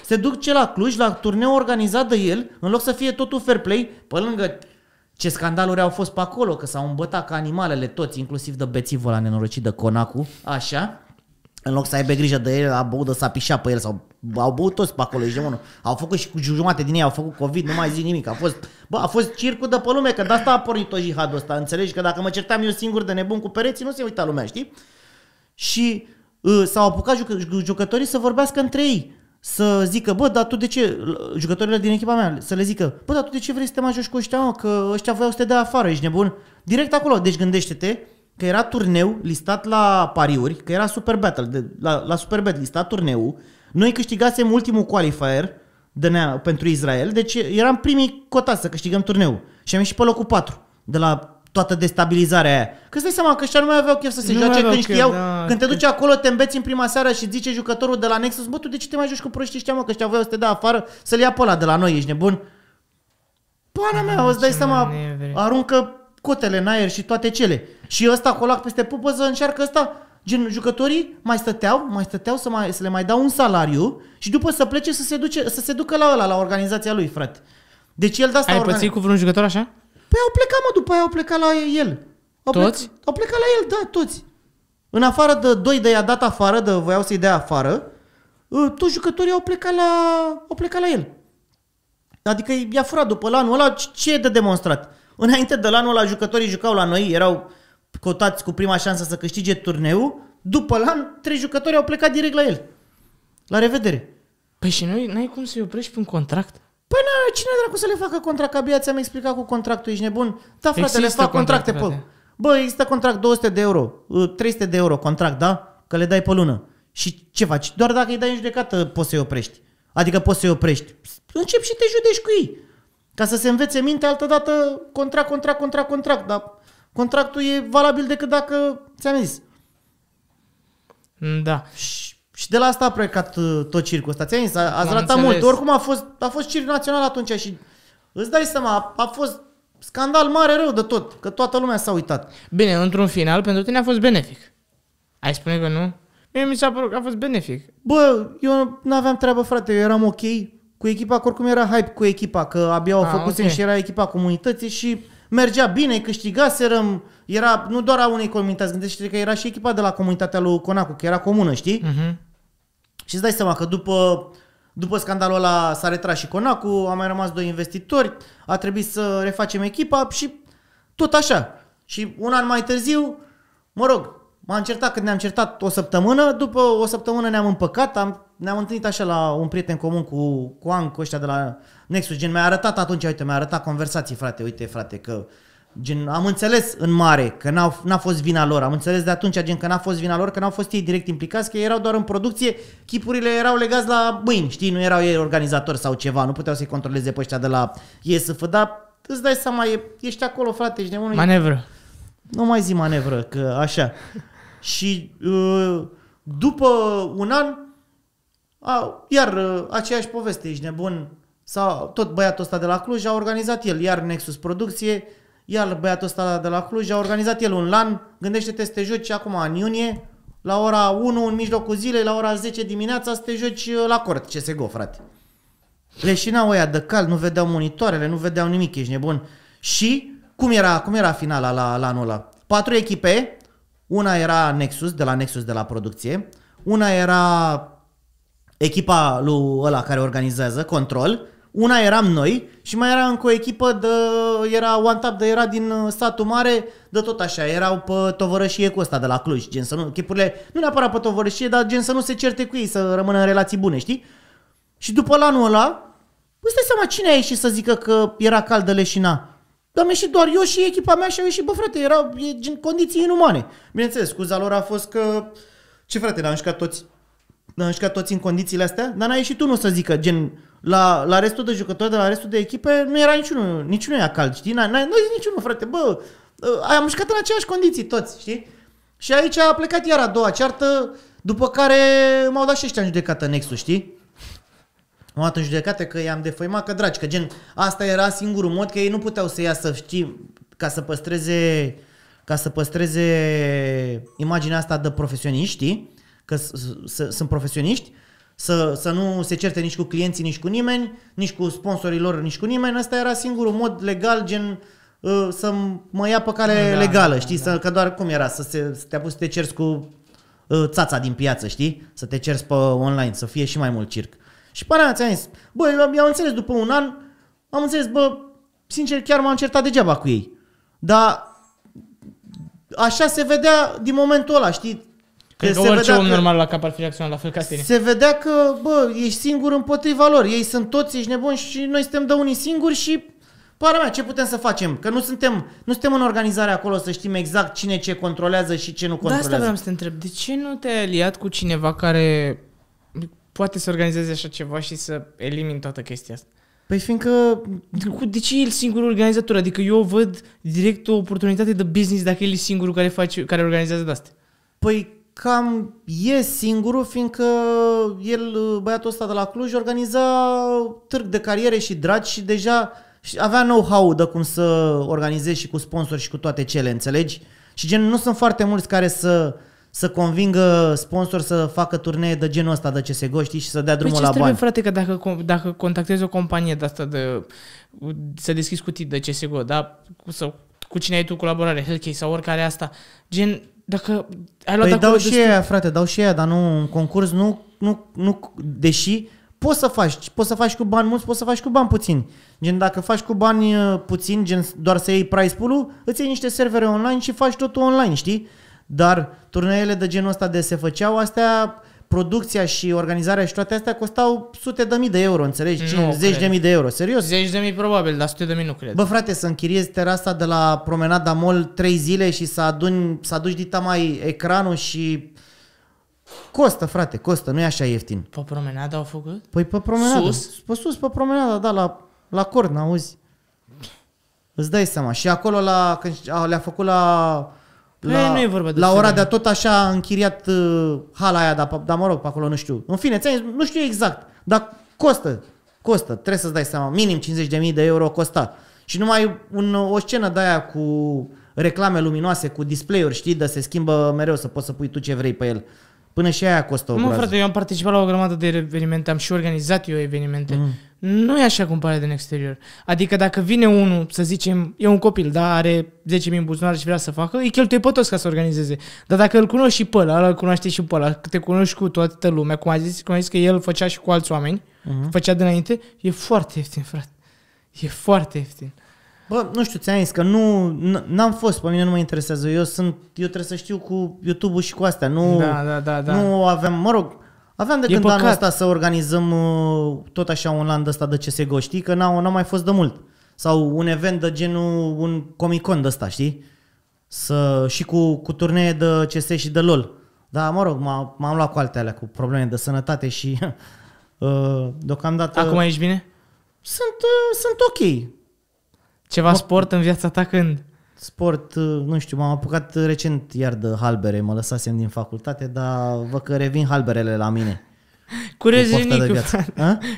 se duc ce la Cluj, la turneu organizat de el, în loc să fie totul fair play, pe lângă ce scandaluri au fost pe acolo, că s-au îmbătat ca animalele toți, inclusiv de bețivul ăla nenorocit de Conacu, așa. În loc să aibă grijă de el, a băut de s-a pișat pe el sau au băut toți pe acolo, ești de mână. Au făcut și cu jumătate din ei, au făcut COVID, nu mai zic nimic. A fost circul de pe lume, că de asta a pornit tot jihadul ăsta, înțelegi? Că dacă mă certam eu singur de nebun cu pereții, nu se uita lumea, știi? Și s-au apucat jucătorii să vorbească între ei. Să zică, bă, dar tu de ce, jucătorile din echipa mea, să le zică, bă, dar tu de ce vrei să te mai joci cu ăștia, mă? Că ăștia voiau să te dea afară, ești nebun? Direct acolo, deci gândește-te că era turneu listat la pariuri, că era Super Battle, la Superbet listat turneul, noi câștigasem ultimul qualifier pentru Israel, deci eram primii cotați să câștigăm turneul și am ieșit pe locul 4 de la toată destabilizarea aia. Că îți dai seama că ăștia nu mai aveau chef să se joace când știau, când te duci acolo, te îmbeți în prima seară și zice jucătorul de la Nexus, bă, tu de ce te mai joci cu proștii ăștia, mă, că ăștia voiau să te dea afară, să-l ia pe ăla de la noi, ești nebun? Pana mea, îți dai seama, aruncă cotele în aer și toate cele. Și ăsta colac peste pupăză încearcă ăsta, gen jucătorii mai stăteau să le mai dau un salariu și după să plece să se ducă la ăla, la organizația lui, frate. Deci el de asta ai pățit cu vreun jucător așa? Păi au plecat, mă, după aia au plecat la el. Toți? Au plecat la el, da, toți. În afară de 2 de i-a dat afară, voiau să-i dea afară, toți jucătorii au plecat la el. Adică i-a furat după lanul ăla, ce e de demonstrat? Înainte de lanul ăla, jucătorii jucau la noi, erau cotați cu prima șansă să câștige turneul, după lan, 3 jucători au plecat direct la el. La revedere. Păi și n-ai cum să-i oprești pe un contract? Păi cine dracu să le facă contract? Abia ți-am explicat cu contractul, ești nebun? Da, frate, le fac contracte, pe. Bă, există contract 200 de euro, 300 de euro contract, da? Că le dai pe lună. Și ce faci? Doar dacă îi dai în judecată poți să-i oprești. Adică poți să-i oprești. Începi și te judești cu ei. Ca să se învețe minte altădată contract, dar contractul e valabil decât dacă ți-am zis. Da. Și de la asta a plecat tot circul ăsta. Ți-am zis, ați ratat înțeles. mult. Oricum a fost circ național atunci și îți dai seama, a fost scandal mare rău de tot, că toată lumea s-a uitat. Bine, într-un final, pentru tine a fost benefic. Ai spune că nu? Mie mi s-a părut că a fost benefic. Bă, eu nu aveam treabă, frate, eu eram ok cu echipa, că oricum era hype cu echipa, că abia au făcusem ok. și era echipa comunității și mergea bine, câștigaserăm, era nu doar a unei comunități, gândește că era și echipa de la comunitatea lui Conacu, că era comună, știi? Și îți dai seama că după scandalul ăla s-a retras și Conacu, au mai rămas 2 investitori, a trebuit să refacem echipa și tot așa. Și un an mai târziu, mă rog, m-am certat când ne-am certat o săptămână, după o săptămână ne-am împăcat, ne-am întâlnit așa la un prieten comun cu An, cu ăștia de la Nexus, gen mi-a arătat atunci, uite, mi-a arătat conversații, frate, uite frate, că gen am înțeles în mare că n-a fost vina lor, am înțeles de atunci gen că n-a fost vina lor, că n-au fost ei direct implicați, că erau doar în producție, chipurile erau legați la mâini, știi, nu erau ei organizatori sau ceva, nu puteau să-i controleze pe ăștia de la ESF, dar îți dai seama, ești acolo, frate, ești de unul. Manevră. Nu mai zi manevră, că așa. Și după un an, iar aceeași poveste, ești nebun, sau tot băiatul ăsta de la Cluj a organizat el, iar Nexus Producție, iar băiatul ăsta de la Cluj a organizat el un LAN, gândește-te să te joci acum în iunie, la ora 1 în mijlocul zilei, la ora 10 dimineața să te joci la cort, CSGO, frate. Leșinau ăia de cal, nu vedeau monitoarele, nu vedeau nimic, ești nebun. Și cum era finala la anul ăla? 4 echipe, una era Nexus de la producție, una era echipa lui ăla care organizează, Control, una eram noi și mai era încă o echipă era OneTap, era din satul mare, de tot așa, erau pe tovărășie cu ăsta de la Cluj, gen să nu, echipurile, nu neapărat pe tovărășie, dar gen să nu se certe cu ei, să rămână în relații bune, știi? Și după anul ăla, îți dai seama cine a ieșit să zică că era cald de leșina? Am ieșit doar eu și echipa mea și au ieșit, bă frate, erau gen condiții inumane. Bineînțeles, scuza lor a fost că, ce frate, ne-am jucat toți în condițiile astea, dar n-a ieșit unul să zică, gen, la restul de jucători, de la restul de echipe, nu era niciunul ea cald, știi? Nu zis niciunul, frate, bă, am jucat în aceeași condiții toți, știi? Și aici a plecat iar a doua ceartă, după care m-au dat și ăștia în judecată Nexus, știi? M-au dat în judecată că i-am defăimat, că dragi, că gen, asta era singurul mod, că ei nu puteau să iasă, știi, ca să păstreze imaginea asta de profesioniști, știi? Că sunt profesioniști, să nu se certe nici cu clienții, nici cu nimeni, nici cu sponsorii lor, nici cu nimeni. Ăsta era singurul mod legal, gen să mă ia pe cale legală, știi? Că doar cum era, să te apuci să te cerți cu țața din piață, știi? Să te cerți pe online, să fie și mai mult circ. Și până aia ți-am zis, bă, eu am înțeles după un an, am înțeles, bă, sincer chiar m-am certat degeaba cu ei. Dar așa se vedea din momentul ăla, știi? Cred că orice om normal la cap ar fi reacționat la fel ca tine. Se vedea că, bă, ești singur împotriva lor. Ei sunt toți, ești nebuni și noi suntem de unii singuri și, para mea, ce putem să facem? Că nu suntem în organizare acolo să știm exact cine ce controlează și ce nu controlează. De asta vreau să te întreb. De ce nu te-ai aliat cu cineva care poate să organizeze așa ceva și să elimini toată chestia asta? Păi fiindcă... De ce e el singurul organizator? Adică eu văd direct o oportunitate de business dacă el e singurul care organizează de astea. Păi cam e singurul, fiindcă el, băiatul ăsta de la Cluj, organiza târg de cariere și dragi și deja avea know-how de cum să organizezi și cu sponsori și cu toate cele, înțelegi? Și gen, nu sunt foarte mulți care să convingă sponsor să facă turnee de genul ăsta de CSGO, știi, și să dea drumul la bani. Frate, că dacă contactezi o companie de asta să deschizi cutii de CSGO, da? Cu cine ai tu colaborare, Hellcase sau oricare asta, gen, dacă ai luat păi dau și aia, frate, dau și aia, dar nu, în concurs nu, deși poți să faci cu bani mulți, poți să faci cu bani puțini. Gen, dacă faci cu bani puțini, gen doar să iei prize pool-ul, îți iei niște servere online și faci totul online, știi? Dar turneele de genul ăsta de se făceau, astea, producția și organizarea și toate astea costau sute de mii de euro, înțelegi? Zeci de mii de euro, serios? Zeci de mii probabil, dar sute de mii nu cred. Bă, frate, să închiriezi terasa de la Promenada Mall 3 zile și să aduci dita mai ecranul și... Costă, frate, costă, nu e așa ieftin. Pe Promenada au făcut? Păi pe Promenada. Sus? Pe Promenada, da, la Cort, n-auzi? Îți dai seama. Și acolo când le-a făcut Nu e vorba de la Oradea. Oradea tot așa a închiriat hala aia, dar mă rog, pe acolo nu știu. În fine, nu știu exact, dar costă, trebuie să-ți dai seama, minim 50.000 de euro costa. Și numai o scenă de aia cu reclame luminoase, cu display-uri, știi, de se schimbă mereu să poți să pui tu ce vrei pe el. Până și aia costă o groază. Frate, eu am participat la o grămadă de evenimente, am și organizat eu evenimente. Nu e așa cum pare din exterior. Adică dacă vine unul, să zicem, e un copil, da, are 10.000 în buzunar și vrea să facă, îi cheltuie pe toți ca să organizeze. Dar dacă îl cunoști și pe ăla, îl cunoaște și pe ăla, că te cunoști cu toată lumea, cum a zis că el făcea și cu alți oameni, făcea dinainte, e foarte ieftin, frate. E foarte ieftin. Bă, nu știu, ți-am zis că n-am fost, pe mine nu mă interesează. Eu trebuie să știu cu YouTube-ul și cu astea. Da. Nu aveam, mă rog, aveam de când anul ăsta să organizăm tot așa un land ăsta de CSGO, știi? Că n-am mai fost de mult. Sau un event de genul, un Comic-Con de ăsta, știi? Și cu turnee de CS și de LOL. Dar, mă rog, m-am luat cu alte alea, cu probleme de sănătate și deocamdată... Acum ești bine? Sunt ok. Ceva sport în viața ta când? Sport, nu știu, m-am apucat recent iar de halbere, mă lăsasem din facultate, dar văd că revin halberele la mine. Cu rezrinichiu.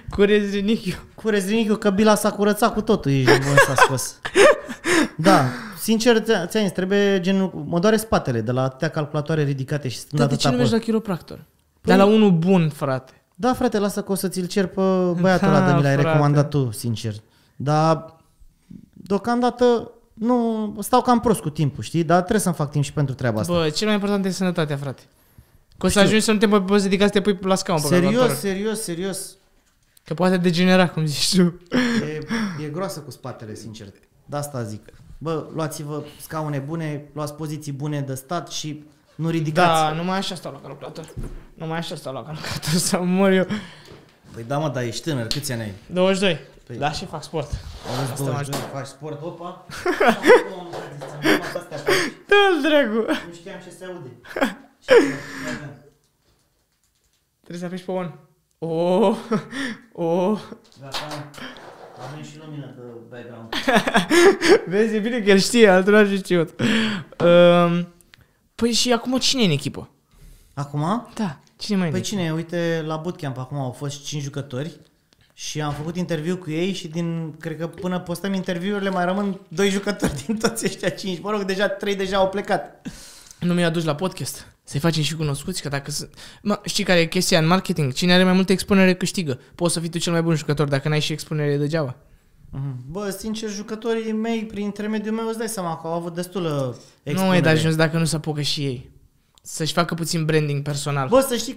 Cu rezrinichiu. Cu rezrinichiu, că bila s-a curățat cu totul, ești bun, s-a scos. Da, sincer, ți-am zis, trebuie genul, mă doare spatele de la atâtea calculatoare ridicate și stând de ce nu mergi la chiropractor? Dar la unul bun, frate. Da, frate, lasă că o să ți-l cer pe băiatul ăla de mi l-ai recomandat tu, sincer. Dar deocamdată nu, stau cam prost cu timpul, știi? Dar trebuie să-mi fac timp și pentru treaba asta. Bă, cel mai important e sănătatea, frate. Că o să ajungi să nu te poți ridica să te pui la scaun. Serios. Că poate degenera, cum zici tu. E groasă cu spatele, sincer. De asta zic. Bă, luați-vă scaune bune, luați poziții bune de stat și nu ridicați. Da, numai așa stau la calculator. Să mor eu. Păi da, mă, dar ești tânăr, câți ani ai? 22. Da, și fac sport. 22, faci sport, opa. Dă-l, dragu. Nu știam ce se aude. Trebuie să apeși pe on. Gata, avem și lumină de background. Vezi, e bine că el știe, altul n-ar fi știut. Păi și acum cine e în echipă? Acum? Da, cine mai e? Păi cine? Uite, la bootcamp acum au fost 5 jucători și am făcut interviu cu ei și cred că până postăm interviurile mai rămân 2 jucători din toți ăștia 5. Mă rog, 3 deja au plecat. Nu mi-a adus la podcast. Să-i facem și cunoscuți, că dacă... știi care e chestia în marketing? Cine are mai multă expunere câștigă. Poți să fii tu cel mai bun jucător dacă n-ai și expunere degeaba. Bă, sincer, jucătorii mei, prin intermediul meu, îți dai seama că au avut destulă expunere. Nu e de ajuns dacă nu se apucă și ei. Să-și facă puțin branding personal. Bă, să știi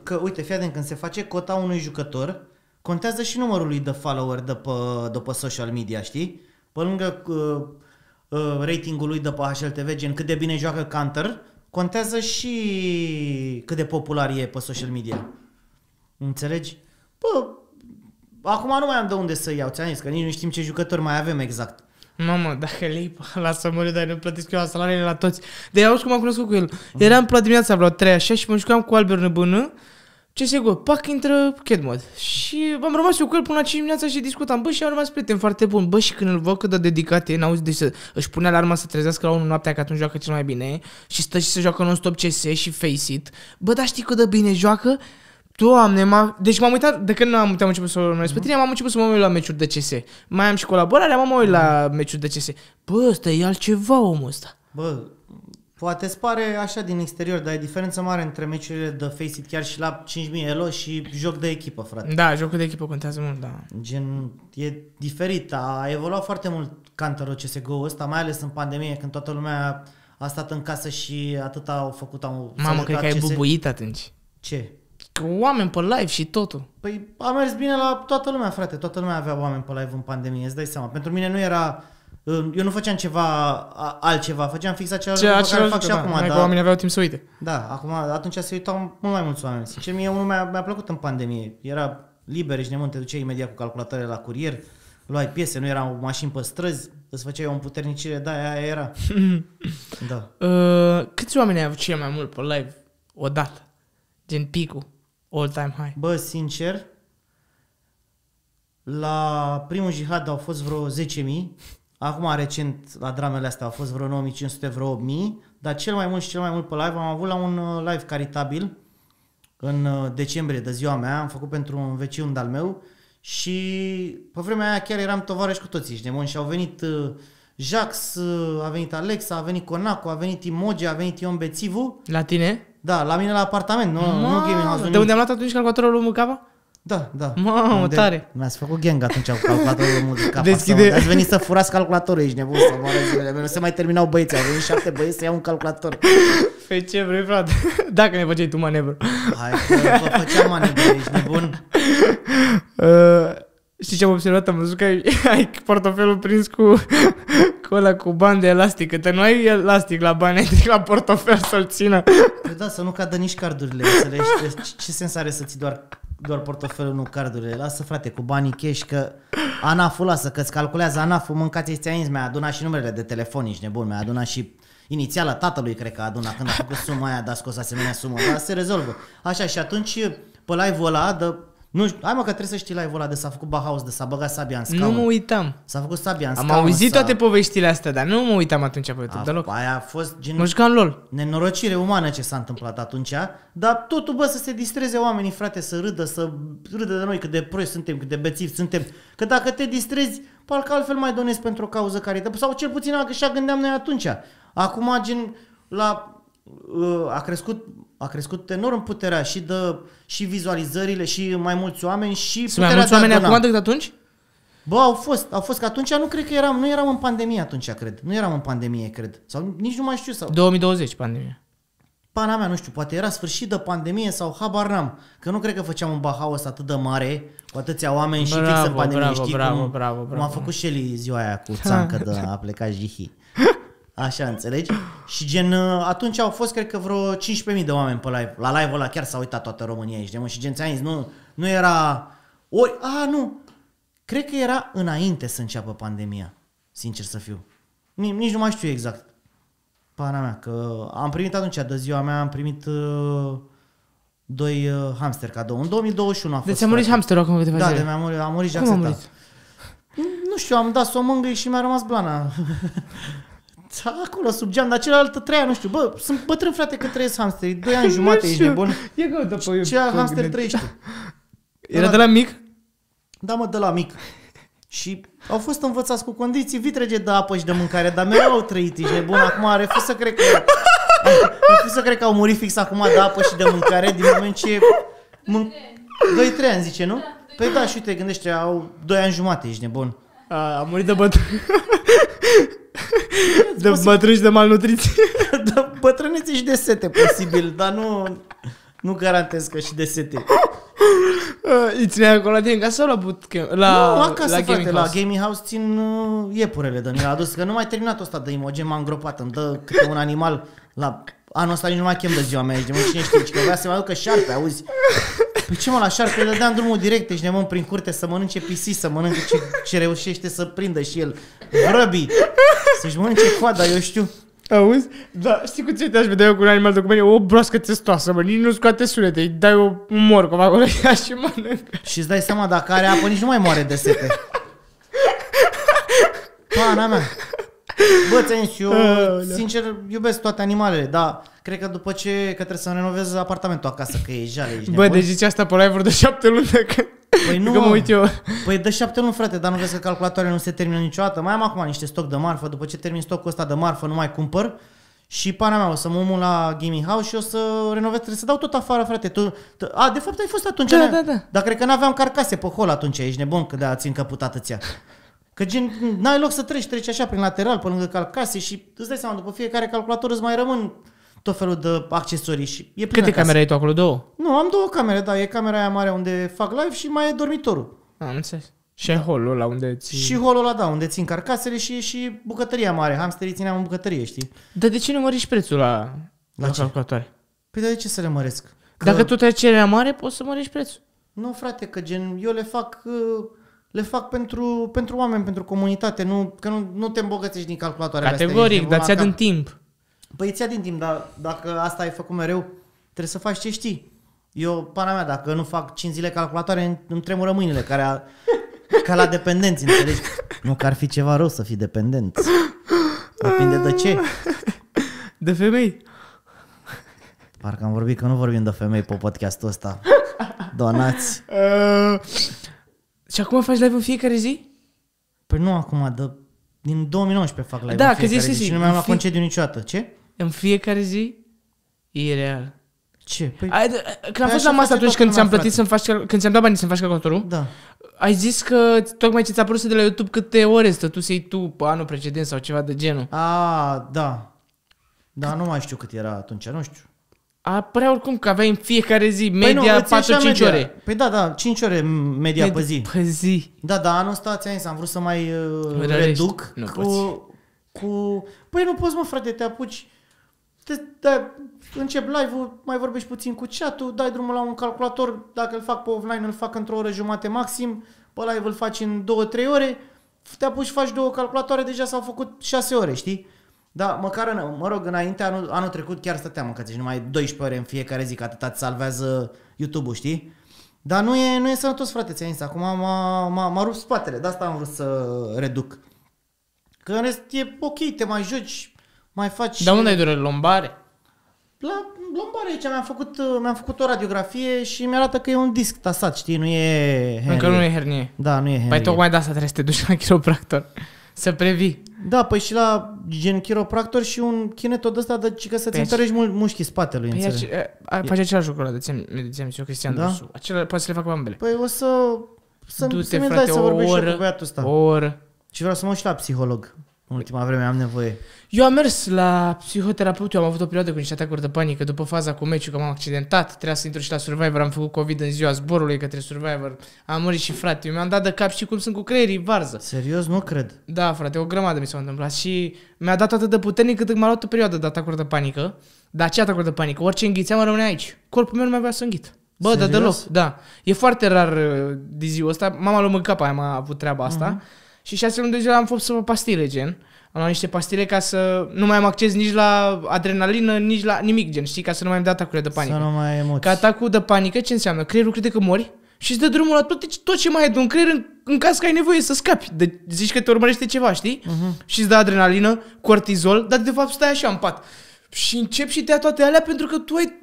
că uite, fii atent, când se face cota unui jucător, contează și numărul lui de follower de pe social media, știi? Pe lângă ratingul lui de pe HLTV, gen cât de bine joacă Counter, contează și cât de popular e pe social media. Înțelegi? Bă, acum nu mai am de unde să iau, ți-am zis că nici nu știm ce jucători mai avem exact. Mamă, dacă le-i, lasă-mă, dar nu plătesc eu salariile la toți. De auzi cum am cunoscut cu el. Eram la dimineața vreo 3 așa și mă jucam cu Albert Nebână. CSGO, pac, intră Catmod. Și am rămas eu cu el până la 5 dimineața și discutam. Bă, și am rămas prieten foarte bun. Bă, și când îl văd cât de dedicat e, n-auzi, deci își pune alarma să trezească la 1 noaptea, că atunci joacă cel mai bine. Și stă și să joacă non-stop CS și Face It. Bă, dar știi cât de bine joacă? Doamne, deci m-am uitat, de când am început să urmăresc pe tine, m-am început să mă uit la meciuri de CS. Mai am și colaborare, mă uit la meciuri de CS. Bă, ăsta e altceva, omul ăsta. Bă, poate îți pare așa din exterior, dar e diferență mare între meciurile de Face It chiar și la 5.000 elo și joc de echipă, frate. Da, jocul de echipă contează mult, da. Gen, e diferit, a evoluat foarte mult Counter-ul CSGO ăsta, mai ales în pandemie, când toată lumea a stat în casă și atât au făcut. Mamă, cred că ai bubuit atunci. Ce? Că oameni pe live și totul. Păi a mers bine la toată lumea, frate. Toată lumea avea oameni pe live în pandemie, îți dai seama. Pentru mine nu era... Eu nu făceam ceva altceva, făceam fix același lucru pe care îl fac și acum. Că oamenii aveau timp să uite. Da, acum, atunci se uitau mult mai mulți oameni. Sincer, mie unul mi-a plăcut în pandemie. Era liber și nemânt, te duceai imediat cu calculatoare la curier, luai piese, nu erau mașini pe străzi, îți făceai o împuternicire, da, aia era. Da. Câți oameni ai avut cel mai mult pe live odată? Gen picul, all time high. Bă, sincer, la primul jihad au fost vreo 10.000, Acum, recent, la dramele astea au fost vreo 9500, vreo 8000, dar cel mai mult și cel mai mult pe live am avut la un live caritabil în decembrie de ziua mea, am făcut pentru un vecin de-al meu și pe vremea aia chiar eram tovarăși cu toții, ești nebun, și au venit Jax, a venit Alexa, a venit Conacu, a venit Imoge, a venit Ion Bețivu. La tine? Da, la mine la apartament, nu gaming house. De unde am luat atunci calculatorul lui Mâcava? Da, da. Mamă, tare. Mi-ați făcut gang atunci cu calculatorul de capa. Deschide. Ați venit să furați calculatorul, ești nebun, să moară zilele mele. Nu se mai terminau băieții, au venit 7 băieți să iau un calculator. Păi ce vrei, frate? Dacă ne făceai tu manevră. Hai că vă făceam manevră, ești nebun. Știi ce am observat? Am văzut că ai portofelul prins cu ăla cu bani de elastic. Că nu ai elastic la bani, ai la portofel să-l țină. Păi da, să nu cadă nici cardurile, înțelegi? Ce sens are să ții doar portofelul, nu cardurile? Lasă, frate, cu banii cash, că ANAF-ul lasă, că îți calculează ANAF-ul, mâncați-ți aici, mi-a adunat și numerele de telefon, ești nebun, mi-a adunat și inițiala tatălui, cred că a adunat când a făcut suma aia, dar a scos asemenea sumă, dar se rezolvă. Așa, și atunci, pe live-ul ăla, nu știu, hai mă că trebuie să știi live-ul ăla de s-a făcut Bauhaus, de s-a băgat sabia în scaun. Nu mă uitam. S-a făcut sabia în scaun. Am auzit toate poveștile astea, dar nu mă uitam atunci pe YouTube deloc. Aia a fost gen... Mă jucam LOL. Nenorocire umană ce s-a întâmplat atunci, dar totul, bă, să se distreze oamenii, frate, să râdă de noi cât de proști suntem, cât de bețivi suntem. Că dacă te distrezi, parcă altfel mai donezi pentru o cauză carită, sau cel puțin așa gândeam noi atunci. Acum, gen, a crescut enorm puterea și vizualizările și mai mulți oameni și sunt mai mulți oameni acum decât atunci? Bă, au fost că atunci nu cred că nu eram în pandemie atunci, cred. Nu eram în pandemie, cred. Sau nici nu mai știu. 2020 pandemie. Pana mea, nu știu, poate era sfârșit de pandemie sau habar n-am. Că nu cred că făceam un Bauhaus atât de mare cu atâția oameni și fix în pandemie. Știi cum a făcut Shelly ziua aia cu țancă de a plecat Jihi. Așa, înțelegi? Și gen, atunci au fost, cred că vreo 15.000 de oameni pe live. La live-ul ăla chiar s-a uitat toată România aici, de și gen, ți-am zis, nu era... nu. Cred că era înainte să înceapă pandemia, sincer să fiu. Nici nu mai știu exact. Pana mea, că am primit atunci, de ziua mea, am primit 2 hamster cadou. În 2021 a fost. Deci ți-a murit hamsterul acum câteva zile? Da, a murit Jaxeta. Nu știu, am dat o mângâi și mi-a rămas blana. Acolo, sub geam, dar celălaltă treia, nu știu. Bă, sunt bătrân, frate, că trăiesc hamsteri. 2 ani jumate, ești nebun. Ia căută pe YouTube. Ce hamster trăiești tu? Era de la mic? Da, mă, de la mic. Și au fost învățați cu condiții vitrege de apă și de mâncare, dar mereu au trăit, ești nebun. Acum refuz să cred că au murit fix acum de apă și de mâncare, din moment ce... 2-3 ani, zice, nu? Păi da, și uite, gândește, au 2 ani jumate, ești nebun. A murit de bătrân. De bătrân și de malnutriție. De bătrânețe și de sete, posibil, dar nu garantez că și de sete. Îi țineai acolo la tine în casă sau la bootcamp? Nu, acasă, frate, la gaming house țin iepurele de mi-l-a adus, că nu mai terminat ăsta de Imogen, m-a îngropat, îmi dă câte un animal la... Anul ăsta nici nu mai chem de ziua mea, ești nebun, cine știe, că vrea să mă aducă șarpe, auzi? Păi ce mă, la șarpe îi dădeam drumul direct, ești nebun, prin curte, să mănânce pisici, să mănânce ce reușește să prindă și el, vrăbii, să-și mănânce coada, eu știu. Auzi? Da, știi cu ce te-aș vedea eu cu un animal de companie? O broască testoasă, mă, nici nu scoate sunete, îi dai un morcov acolo și mănâncă. Și îți dai seama, dacă are apă, nici nu mai moare de sete. Pana mea. Bă, ți-am eu, sincer, iubesc toate animalele, dar cred că după ce că trebuie să-mi renovez apartamentul acasă, că e jale, ești nebun. Bă, deci zici asta pe live-uri de 7 luni, Păi nu, că mă uit eu. Păi de 7 luni, frate, dar nu vezi că calculatoarele nu se termină niciodată. Mai am acum niște stoc de marfă, după ce termin stocul ăsta de marfă, nu mai cumpăr. Și pana mea, o să mă mut la gaming house și o să renovez, trebuie să dau tot afară, frate. De fapt ai fost atunci. Da. Dar cred că n-aveam carcase pe hol atunci, ești nebun că de-a țin căputat îția. Că gen, n-ai loc să treci așa prin lateral, pe lângă carcase și îți dai seama, după fiecare calculator îți mai rămân tot felul de accesorii și e plină. Câte camere ai tu acolo? 2? Nu, am 2 camere, da, e camera aia mare unde fac live și mai e dormitorul. Am înțeles. Și hall-ul ăla unde ții... Și hall-ul ăla, da, unde țin carcasele și bucătăria mare. Hamsterii țineam în bucătărie, știi? Dar de ce nu măriși prețul la calculatoare? Păi de ce să le măresc? Dacă tot ai cererea mare, poți să măriși prețul. Nu, frate, că gen, eu le fac pentru oameni, pentru comunitate, că nu te îmbogățești din calculatoarele astea. Categoric, dar ți-a din timp. Păi ți-a din timp, dar dacă asta ai făcut mereu, trebuie să faci ce știi. Eu, pana mea, dacă nu fac 5 zile calculatoare, îmi tremură mâinile, ca la dependenți, înțelegi? Nu că ar fi ceva rău să fii dependent. Depinde de ce. De femei. Parcă am vorbit că nu vorbim de femei pe podcastul ăsta. Donați. Și acum faci live în fiecare zi? Păi nu acum, din 2019 fac live Da, în că fiecare zi, zi și nu mi-am luat concediu niciodată. Ce? În fiecare zi? E real. Ce? Păi, Când am fost la masă atunci când ți-am plătit când ți-am dat banii să-mi faci calculatorul, da. ai zis că tocmai ce ți-a părut de la YouTube câte ore stătusei tu pe anul precedent sau ceva de genul. Da. Da, nu mai știu cât era atunci, nu știu. Părea oricum că aveai în fiecare zi media 4-5 ore. Păi da, 5 ore media pe zi. Pe zi. Da, anul ăsta am vrut să mai reduc cu... Păi nu poți, mă, frate, te apuci, încep live-ul, mai vorbești puțin cu chat-ul, dai drumul la un calculator, dacă îl fac pe offline, îl fac într-o oră jumate maxim, pe live îl faci în 2-3 ore, te apuci, faci 2 calculatoare, deja s-au făcut 6 ore, știi? Da, măcar, mă rog, înainte, anul trecut chiar stăteam în cățești, numai 12 ore în fiecare zi, că atâta îți salvează YouTube-ul, știi? Dar nu e sănătos, frate, ți-am zis, acum m-a rupt spatele, de asta am vrut să reduc. Că în rest e ok, te mai joci, mai faci... Dar unde ai durere? Lombare? La lombare aici mi-am făcut o radiografie și mi-arată că e un disc tasat, știi, nu e hernie. Încă nu e hernie. Da, nu e hernie. Păi tocmai de asta trebuie să te duci la chiropractor. Să previi. Da, păi și la gen chiropractor și un chinetot ăsta de că să-ți întărești mușchii spatelui, înțeleg. Face același lucru ăla, de ți-am zis eu, Cristian Dusu. Acela poate să le facă ambele. Păi o să-mi frate, dai să vorbești și eu cu băiatul ăsta. O oră. Și vreau să mă uit și la psiholog. În ultima vreme am nevoie. Eu am mers la psihoterapeut, eu am avut o perioadă cu niște atacuri de panică după faza cu meciul, că m-am accidentat, trebuia să intru și la Survivor, am făcut COVID în ziua zborului către Survivor, am murit și frate, eu mi-am dat de cap și cum sunt cu creierii varză. Serios? Nu cred. Da, frate, o grămadă mi s-a întâmplat și mi-a dat atât de puternic cât m-a luat o perioadă de atacuri de panică. Dar ce atacuri de panică? Orice înghițeam rămâne aici. Corpul meu nu mai avea să înghit. Bă, dar deloc, da. E foarte rar de ziua asta. Mama lui mânca, aia m-a avut treaba asta. Și 6 luni de zile am fost să pastile, gen. Am luat niște pastile ca să nu mai am acces nici la adrenalină, nici la nimic, gen, știi? Ca să nu mai am dat atacurile de panică. Să nu mai emoții. Că atacul de panică ce înseamnă? Creierul crede că mori și îți dă drumul la tot ce mai ai de un creier în caz că ai nevoie să scapi. Zici că te urmărește ceva, știi? Și îți dă adrenalină, cortizol, dar de fapt stai așa în pat. Și încep și te ia toate alea pentru că tu ai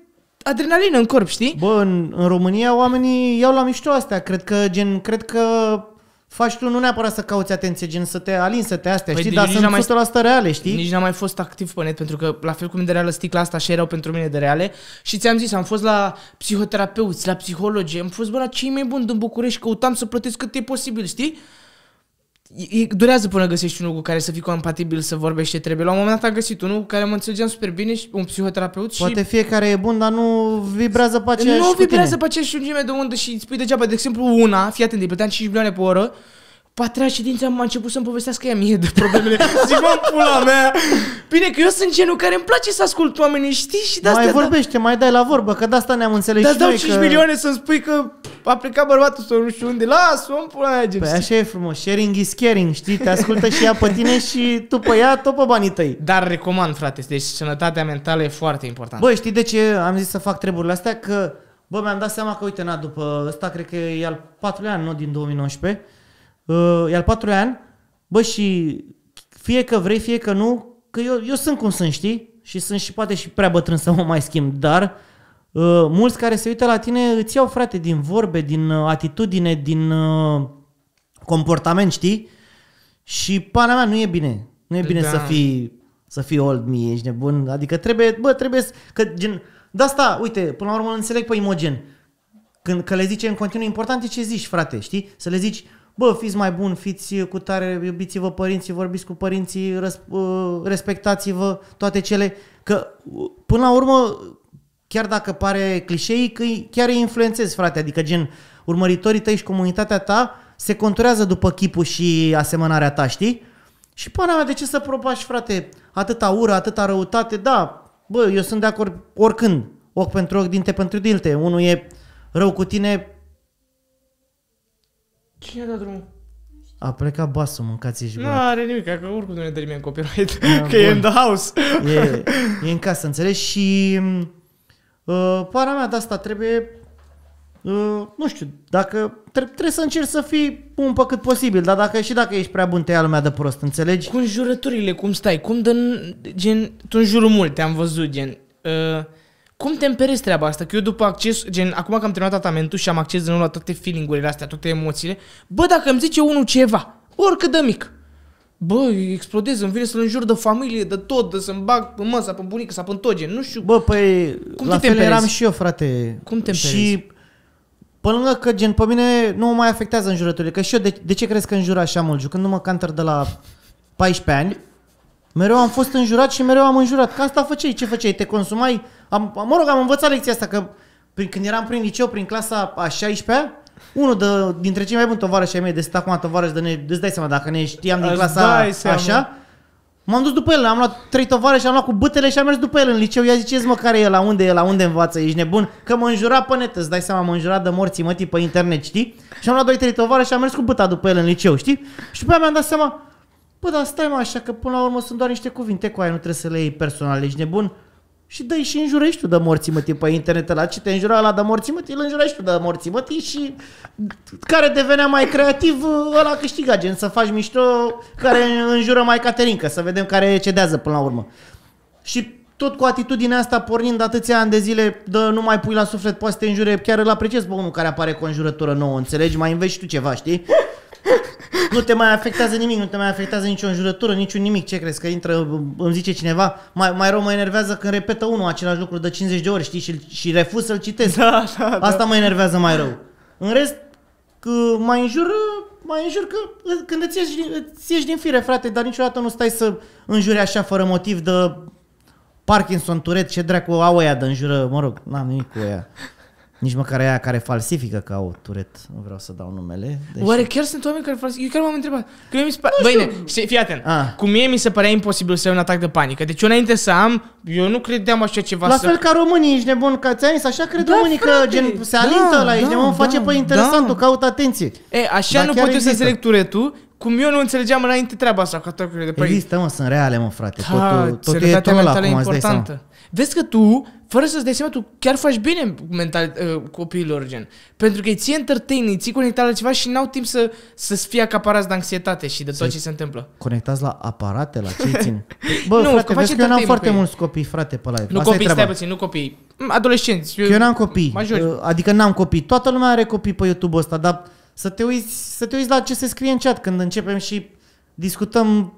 adrenalină în corp, știi? Bă, în România oamenii iau la mișto astea. Cred că faci tu nu neapărat să cauți atenție, gen să te alini, să te astea, știi? Dar sunt 100% reale, știi? Nici n-am mai fost activ pe net, pentru că la fel cum e de reală sticla asta și erau pentru mine de reale. Și ți-am zis, am fost la psihoterapeuți, la psihologi, am fost la cei mai buni din București, căutam să plătesc cât e posibil, știi? Durează până găsești unul cu care să fii compatibil, să vorbești ce trebuie. La un moment dat am găsit unul cu care mă înțelegeam super bine și un psihoterapeut. Poate fiecare e bun, dar nu vibrează pe aceeași Nu vibrează pe aceeași lungime de undă și îți spui degeaba. De exemplu, una, fii atent, îi plăteam 5 milioane pe oră. Pe treia ședință m-a început să-mi povestească ea mie de problemele. Zic, mă, pula mea. Bine, că eu sunt genul care îmi place să ascult oamenii, știi? Și de mai vorbește, mai dai la vorbă, că de asta ne-am înțeles și noi. Dar dau 5 milioane să-mi spui că a plecat bărbatul sau nu știu unde. Lasă-o, pula mea, gen. Păi așa e frumos, sharing is caring, știi? Te ascultă și ea pe tine și tu pe ea, tot pe banii tăi. Dar recomand, frate, deci sănătatea mentală e foarte importantă. Băi, știi de ce am zis să fac treburile astea? Că, bă, mi-am dat seama că, uite, după ăsta, cred că e al 4-lea an, nu din 2019, e al 4-lea an, bă, și fie că vrei, fie că nu, că eu sunt cum sunt, știi? Și sunt și poate și prea bătrân să mă mai schimb, dar mulți care se uită la tine îți iau, frate, din vorbe, din atitudine, din comportament, știi? Și pana mea, nu e bine. Nu e bine să fii old me, ești nebun. Adică trebuie că gen, de asta, uite, până la urmă îl înțeleg pe Imogen. Că le zice în continuu, important e ce zici, frate, știi? Să le zici, bă, fiți mai buni, fiți cu tare, iubiți-vă părinții, vorbiți cu părinții, respectați-vă toate cele. Că până la urmă, chiar dacă pare clișei, că chiar îi influențezi, frate. Adică gen, urmăritorii tăi și comunitatea ta se conturează după chipul și asemănarea ta, știi? Și pana mea, de ce să propagi, frate, atâta ură, atâta răutate? Da, bă, eu sunt de acord oricând, ochi pentru ochi, dinte pentru dinte. Unul e rău cu tine. Cine a dat drumul? A plecat basul, mâncați-și. Nu are nimic, că oricum nu ne dă nimeni copyright, că e in the house. E în casă, înțelegi? Și pana mea, de asta trebuie nu știu, dacă trebuie să încerci să fii bun pe cât posibil, dar dacă ești prea bun, te ia lumea de prost, înțelegi? Cu înjurăturile, cum stai? Cum dă, gen, tu înjurul mult, te-am văzut, gen... cum te împerezi treaba asta? Că eu după acces, gen, acum că am terminat tratamentul și am acces din nou la toate feeling-urile astea, toate emoțiile, bă, dacă îmi zice unul ceva, oricât de mic, bă, explodez, îmi vine să-l înjur de familie, de tot, de să-mi bag pe măsa, pe bunică sau pe tot, gen, nu știu. Bă, păi, cum la fel eram și eu, frate. Cum te împerezi? Și pe lângă că, gen, pe mine nu mă mai afectează înjurăturile, că și eu, de ce crezi că înjur așa mult? Jucându-mă Counter de la 14 ani, mereu am fost înjurat și mereu am înjurat. Că asta făceai, ce făceai? Te consumai? Am învățat lecția asta, că când eram prin liceu, prin clasa a 16-a, unul dintre cei mai buni tovarăși ai mei, de stat acum tovarăși, îți dai seama, dacă ne știam din clasa așa, m-am dus după el, am luat 3 tovarăși, am luat cu bâtele și am mers după el în liceu. Ia ziceți, mă, care e, la unde învață, ești nebun? Că mă înjura pe net, îți dai seama, mă înjura de morții mătii pe internet, știi? Și am luat 2-3 tovarăși și am mers cu bâta după el în liceu, știi? Și după aia mi-am dat seama, bă, dar stai mă așa, că până la urmă sunt doar niște cuvinte cu aia, nu trebuie să le iei personal, ești nebun? Și dă-i și înjurești tu de morții mătii pe internet, la ce te înjura ăla de morții mătii, îl înjurești tu de morții mătii și care devenea mai creativ, ăla câștiga, gen să faci mișto, care înjură mai Caterinca, să vedem care cedează până la urmă. Și tot cu atitudinea asta, pornind atâția ani de zile, de nu mai pui la suflet, poate să te înjure, chiar îl apreciez pe unul care apare cu o înjurătură nouă, înțelegi? Mai înveți și tu ceva, știi? Nu te mai afectează nimic, nu te mai afectează nicio înjurătură, niciun nimic. Ce crezi? Că intră, îmi zice cineva, mai rău mă enervează când repetă unul același lucru de 50 de ori, știi? Și refuz să-l citesc. Da. Asta mă enervează mai rău. În rest, că mai înjur că când îți ieși din fire, frate, dar niciodată nu stai să înjuri așa fără motiv de Parkinson, Tourette, ce dracu au ăia de înjură, mă rog, n-am nimic cu ăia. Nici măcar aia care falsifică că au Tourette, nu vreau să dau numele. Oare chiar sunt oameni care falsifică? Eu chiar m-am întrebat. Că mi se pare... Băine, fii atent. Cu mie mi se părea imposibil să ai un atac de panică. Deci eu înainte să am, eu nu credeam așa ceva. La fel ca românii, ești nebun, ca ți-ai zis, așa cred românii că gen se alintă la ești nebun, face pe interesantul, caută atenție. Așa nu pot eu să înțeleg Tourette-ul, cum eu nu înțelegeam înainte treaba asta cu atacurile de panică. Există, mă, sunt reale, mă, frate. Totul e tot ăla acum, îți dai seama. Vezi că tu, fără să-ți dai seama, tu chiar faci bine copiilor, gen. Pentru că îi ții entertain, îi ții conectat la ceva și n-au timp să-ți fie acaparați de anxietate și de tot ce se întâmplă. Conectați la aparate, la ce țin? Bă, nu, frate, vezi că eu n-am foarte mulți copii, frate, pe live. Nu copii, stai puțin, nu copii. Adolescenți. Eu n-am copii, majori. adică n-am copii. Toată lumea are copii pe YouTube-ul ăsta, dar să te uiți la ce se scrie în chat când începem și discutăm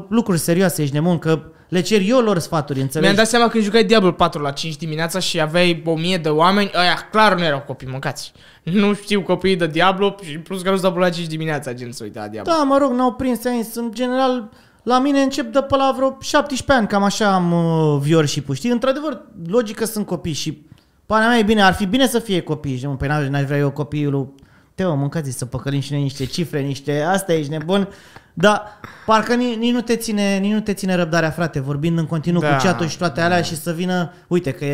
lucruri serioase, ești nebun, că le cer eu lor sfaturi, înțelegi? Mi-am dat seama când jucai Diablo 4 la 5 dimineața și aveai 1000 de oameni, ăia clar nu erau copii, mâncați. Nu știu copiii de Diablo și plus că nu stau la 5 dimineața, gen să uite la Diablo. Da, mă rog, n-au prins, în general, la mine încep de pe la vreo 17 ani, cam așa am viewership-ul, știi? Într-adevăr, logic că sunt copii și pana mea e bine, ar fi bine să fie copii, știi? Păi n-aș vrea eu copiul Teo, mâncați să păcălim și noi niște cifre, asta ești nebun. Dar parcă nici nu te ține răbdarea, frate, vorbind în continuu cu chat-ul și toate alea și să vină, uite că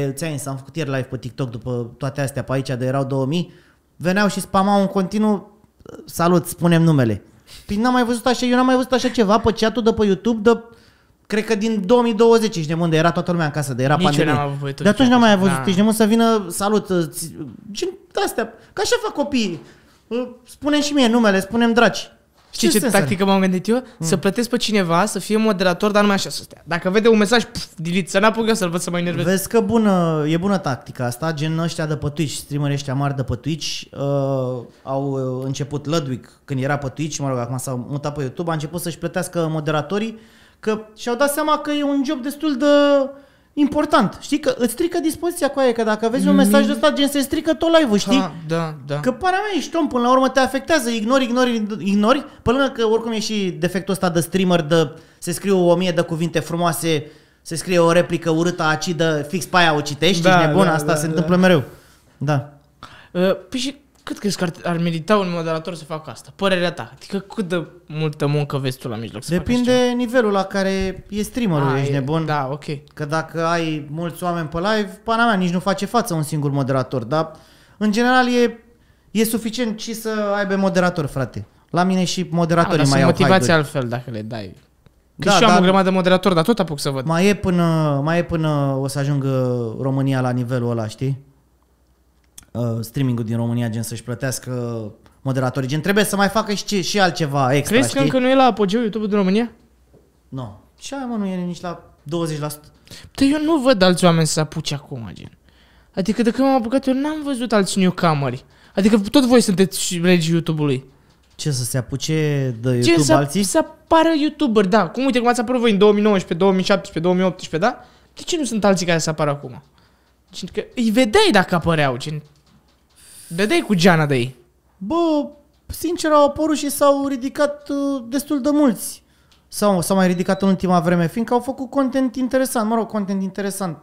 am făcut ieri live pe TikTok după toate astea pe aici de erau 2000, veneau și spamau în continuu, salut, spunem numele. Păi n-am mai văzut așa, eu n-am mai văzut așa ceva pe chat-ul de pe YouTube cred că din 2020, ești nebun, de era toată lumea în casă, de era pandemie. De atunci n-am mai văzut, ești nebun să vină, salut, gen astea, că așa fac copiii. Spune-mi și mie numele, spune-mi dragi. Știi ce tactică m-am gândit eu? Să plătesc pe cineva să fie moderator, dar numai așa să stea. Dacă vede un mesaj, delete, să n-apucă să-l văd să mă enervez. Vezi că e bună tactica asta, gen ăștia de pe Twitch, streamerii ăștia mari de pe Twitch, au început Ludwig când era pe Twitch, mă rog, acum s-a mutat pe YouTube, a început să-și plătească moderatorii, că și-au dat seama că e un job destul de important. Știi că îți strică dispoziția cu aia, că dacă vezi un mesaj de ăsta, gen se strică tot live-ul, știi? Da. Că parea mea ești om, până la urmă te afectează, ignori, pe lângă că oricum e și defectul ăsta de streamer, se scriu 1000 de cuvinte frumoase, se scrie o replică urâtă, acidă, fix pe aia o citești, ești nebun, asta se întâmplă mereu. Da. Păi și cât crezi că ar merita un moderator să facă asta? Părerea ta. Adică cât de multă muncă vezi tu la mijloc să depinde nivelul la care e streamerul, ești nebun. Da, ok. Că dacă ai mulți oameni pe live, pana mea, nici nu face față un singur moderator, dar în general e suficient și să aibă moderator, frate. La mine și moderatorii mai au motivație altfel dacă le dai. Că și eu am o grămadă de moderator, dar tot apuc să văd. Mai e până o să ajungă România la nivelul ăla, știi? streaming-ul din România, gen să-și plătească moderatorii, gen trebuie să mai facă și altceva extra, Crezi că încă nu e la apogeu YouTube din România? Nu. Și aia, mă, nu e nici la 20%. Dar eu nu văd alți oameni să se apuce acum, gen. Adică de când m-am apucat eu n-am văzut alți newcomeri. Adică tot voi sunteți regii YouTube-ului. Ce, să se apuce de YouTube Gen alții? să apară YouTuber, da. Cum uite cum ați apărut voi în 2019, 2017, 2018, da? De ce nu sunt alții care să apară acum? Gen că îi vedeai dacă apăreau, gen. Vedeai cu geana de ei. Bă, sincer au apărut și s-au ridicat destul de mulți. S-au mai ridicat în ultima vreme, fiindcă au făcut content interesant, mă rog, content interesant.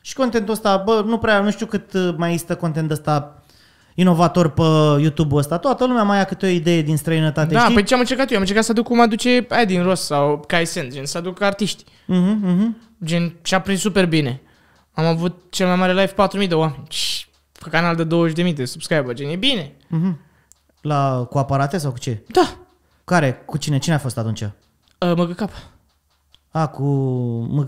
Și contentul ăsta, bă, nu știu cât mai există content ăsta inovator pe YouTube-ul ăsta. Toată lumea mai ia câte o idee din străinătate, Da, știi? păi ce am încercat eu? Am încercat să aduc cum aduce aia din Ross sau Kaisen, gen să aduc artiști. Gen, și-a prins super bine. Am avut cel mai mare live 4.000 de oameni. Pe canal de 20.000 de subscriber, gen, e bine. Cu aparate sau cu ce? Da. Care? Cu cine? Cine a fost atunci? Măgăcap.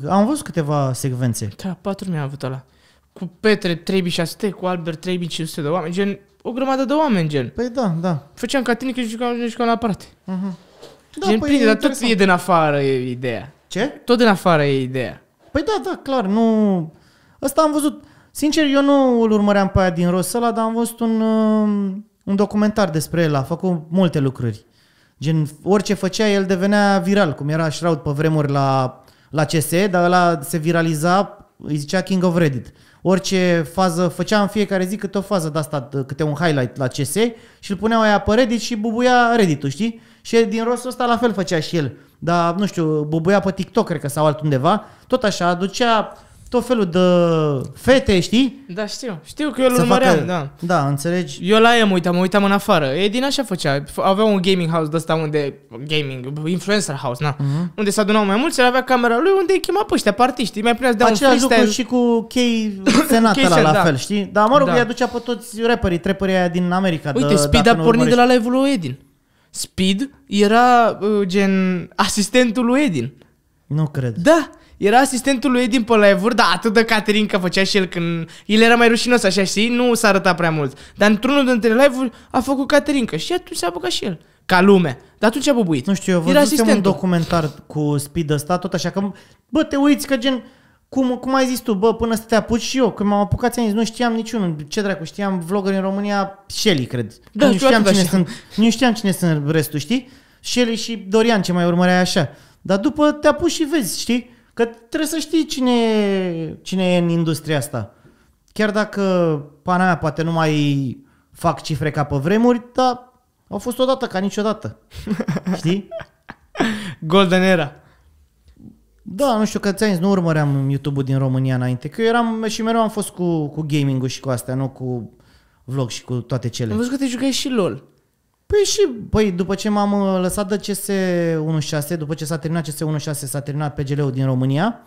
Am văzut câteva secvențe. Da, 4.000 am avut ăla. Cu Petre 3.600, cu Albert 3.500 de oameni, gen, o grămadă de oameni, gen. Păi da. Făceam ca tine că jucam la aparate. Da, Gen, păi prinde, e dar tot interesant. e din afară e ideea. Ce? Tot din afară e ideea. Păi da, clar, nu... Ăsta am văzut... Sincer, eu nu îl urmăream pe aia din Rosăla, dar am văzut un documentar despre el. A făcut multe lucruri. Gen, orice făcea, el devenea viral, cum era Shroud pe vremuri la CS, dar ăla se viraliza, îi zicea King of Reddit. Orice fază, făcea în fiecare zi câte o fază de asta, câte un highlight la CS și îl puneau aia pe Reddit și bubuia Reddit-ul, știi? Și din rostul ăsta la fel făcea și el. Dar, nu știu, bubuia pe TikTok, cred că, sau altundeva. Tot așa, aducea tot felul de fete, știi? Da, știu că eu îl urmăream, da. Da, înțelegi? Eu la ea mă uitam în afară. E din așa făcea. Avea un gaming house de ăsta unde... influencer house, na. Unde se adunau mai mulți, el avea camera lui unde îi chema pe ăștia, pe artiști. Îi mai punea să dea un Același freestyle. lucru și cu Kay Senat Kay ăla, Sen, la da. fel, știi? Dar mă rog, Da. îi aducea pe toți trapperii aia din America. Uite, Speed a pornit de la live-ul lui Edin. Speed era gen asistentul lui Edin. Nu cred. Da, era asistentul lui Edin pe live-uri, da, atât de Caterin că făcea și el când... El era mai rușinos așa, știi? Nu s-a arătat prea mult. Dar într-unul dintre live-uri a făcut Caterinca și atunci s-a apucat și el. Ca lume. Dar atunci a bubuit. Nu știu, eu Era văzusem un asistentul. documentar cu Speed ăsta, tot așa că, bă, te uiți că gen, cum ai zis tu, bă, până să te apuci și eu, când m-am apucat, ți-am zis, nu știam niciunul, ce dracu, știam vloggeri în România, Shelly, cred. Da, nu știu știam atâta cine și- sunt, nu știam cine sunt restul, știi? Shelly și Dorian, ce mai urmărea așa. Dar după te apuci și vezi, știi? Că trebuie să știi cine e în industria asta. Chiar dacă pana mea poate nu mai fac cifre ca pe vremuri, dar au fost odată ca niciodată. Știi? Golden Era. Da, nu știu, că ți-am zis, nu urmăream YouTube-ul din România înainte, că eu eram și mereu am fost cu gaming-ul și cu astea, nu cu vlog și cu toate cele. Am văzut că te jucai și LOL. Păi după ce m-am lăsat de CS 1.6, după ce s-a terminat CS 1.6, s-a terminat PGL-ul din România,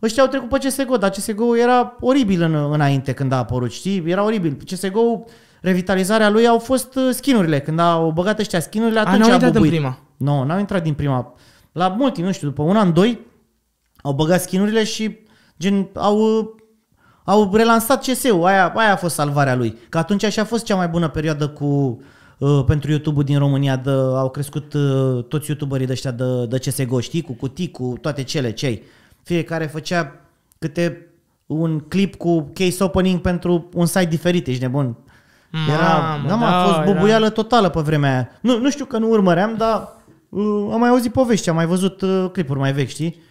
ăștia au trecut pe CSGO, dar CSGO era oribil înainte când a apărut, știi? Era oribil. CSGO, revitalizarea lui au fost skin-urile. Când au băgat ăștia skin-urile, atunci n-au a intrat bubuit. în prima. Nu, n-au intrat din prima. La multi, nu știu, după un an, doi, au băgat skin-urile și gen au relansat CS-ul. Aia a fost salvarea lui. Că atunci așa a fost cea mai bună perioadă pentru YouTube-ul din România. Au crescut toți YouTuberii de ăștia de CSGO, știi? Cu cutii, cu toate cele cei. Fiecare făcea câte un clip cu case opening pentru un site diferit, ești nebun. A fost bubuială totală pe vremea aia. Nu știu că nu urmăream, dar am mai auzit povești, am mai văzut clipuri mai vechi, știi?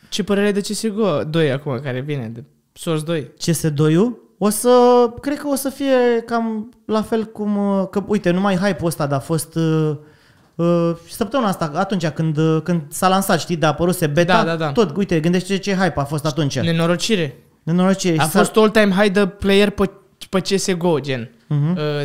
Ce părere ai de CSGO 2 acum, care vine, de Source 2? CS2-ul cred că o să fie cam la fel cum, că uite, numai hype-ul ăsta, dar a fost săptămâna asta, atunci când s-a lansat, știi, de a apăruse beta, Da. tot, uite, gândește ce hype a fost atunci. Nenorocire. Nenorocire. A fost all-time high de player pe CSGO, gen.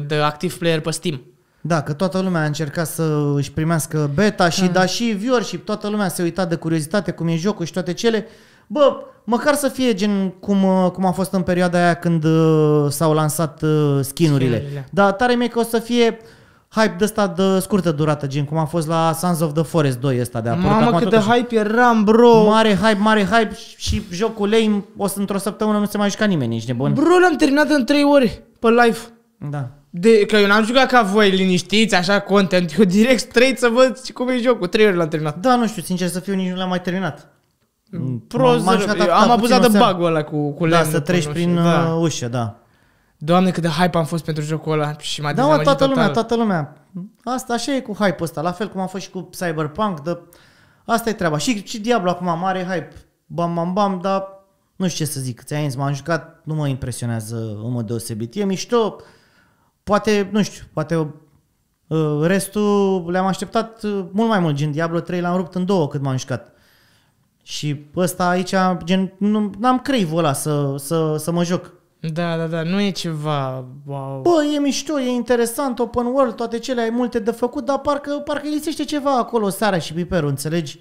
De active player pe Steam. Da, că toată lumea a încercat să își primească beta și și viewership, toată lumea se uita de curiozitate cum e jocul și toate cele. Bă, măcar să fie gen cum a fost în perioada aia când s-au lansat skin-urile. Dar tare mie că o să fie hype de ăsta de scurtă durată, gen cum a fost la Sons of the Forest 2 ăsta de apărut. Mamă, cât de hype eram, bro! Mare hype și jocul lame o să într-o săptămână nu se mai juca nimeni, ești nebun. Bro, l-am terminat în 3 ore pe live. Da. Că eu n-am jucat ca voi liniștiți, așa, content. Eu direct straight să văd cum e jocul. 3 ore l-am terminat. Da, nu știu, sincer să fiu, nici nu l-am mai terminat. Prost, am abuzat de bug-ul ăla cu da, lemnul. să treci prin ușă, da. Doamne, cât de hype am fost pentru jocul ăla și m-a Da, dezamăgit toată lumea. Asta așa e cu hype-ul ăsta, la fel cum a fost și cu Cyberpunk, asta e treaba. Și Diablo acum mare hype, bam, bam, bam, dar nu știu ce să zic, ți-am zis, m-am jucat, nu mă impresionează în mod deosebit. E mișto, poate, nu știu, poate restul le-am așteptat mult mai mult, gen Diablo 3 l-am rupt în două cât m-am jucat. Și ăsta aici, gen, n-am crave-ul ăla să mă joc. Da, nu e ceva, wow. Bă, e mișto, e interesant, open world, toate cele, ai multe de făcut, dar parcă lipsește ceva acolo, sarea și piperul, înțelegi?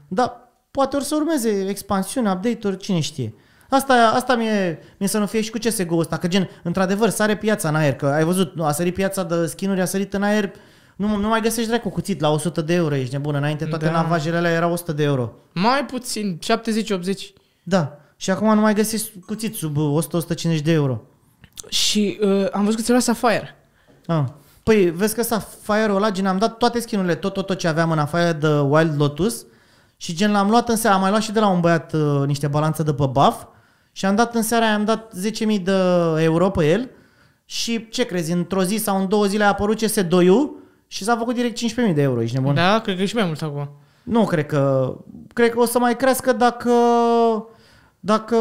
Dar poate ori să urmeze expansiuni, update-uri, cine știe. Asta mie să nu fie și cu CSGO-ul ăsta, că gen, într-adevăr, sare piața în aer, că ai văzut, a sărit piața de skin-uri, a sărit în aer, nu mai găsești dracu cuțit la 100 de euro, ești nebun, înainte toate navajele alea erau 100 de euro. Mai puțin, 70-80. Da, și acum nu mai găsești cuțit sub 100-150 de euro. Și am văzut că ți-a luat Sapphire. Păi, vezi că Sapphire-ul ăla, gen, am dat toate skin-urile, tot ce aveam în afară de Wild Lotus și gen l-am luat în seara, am mai luat și de la un băiat niște balanțe de pe buff și am dat în seara, am dat 10.000 de euro pe el și ce crezi, într-o zi sau în 2 zile a apărut CS2-ul și s-a făcut direct 15.000 de euro, ești nebun? Da, cred că e și mai mult acum. Nu, cred că o să mai crească dacă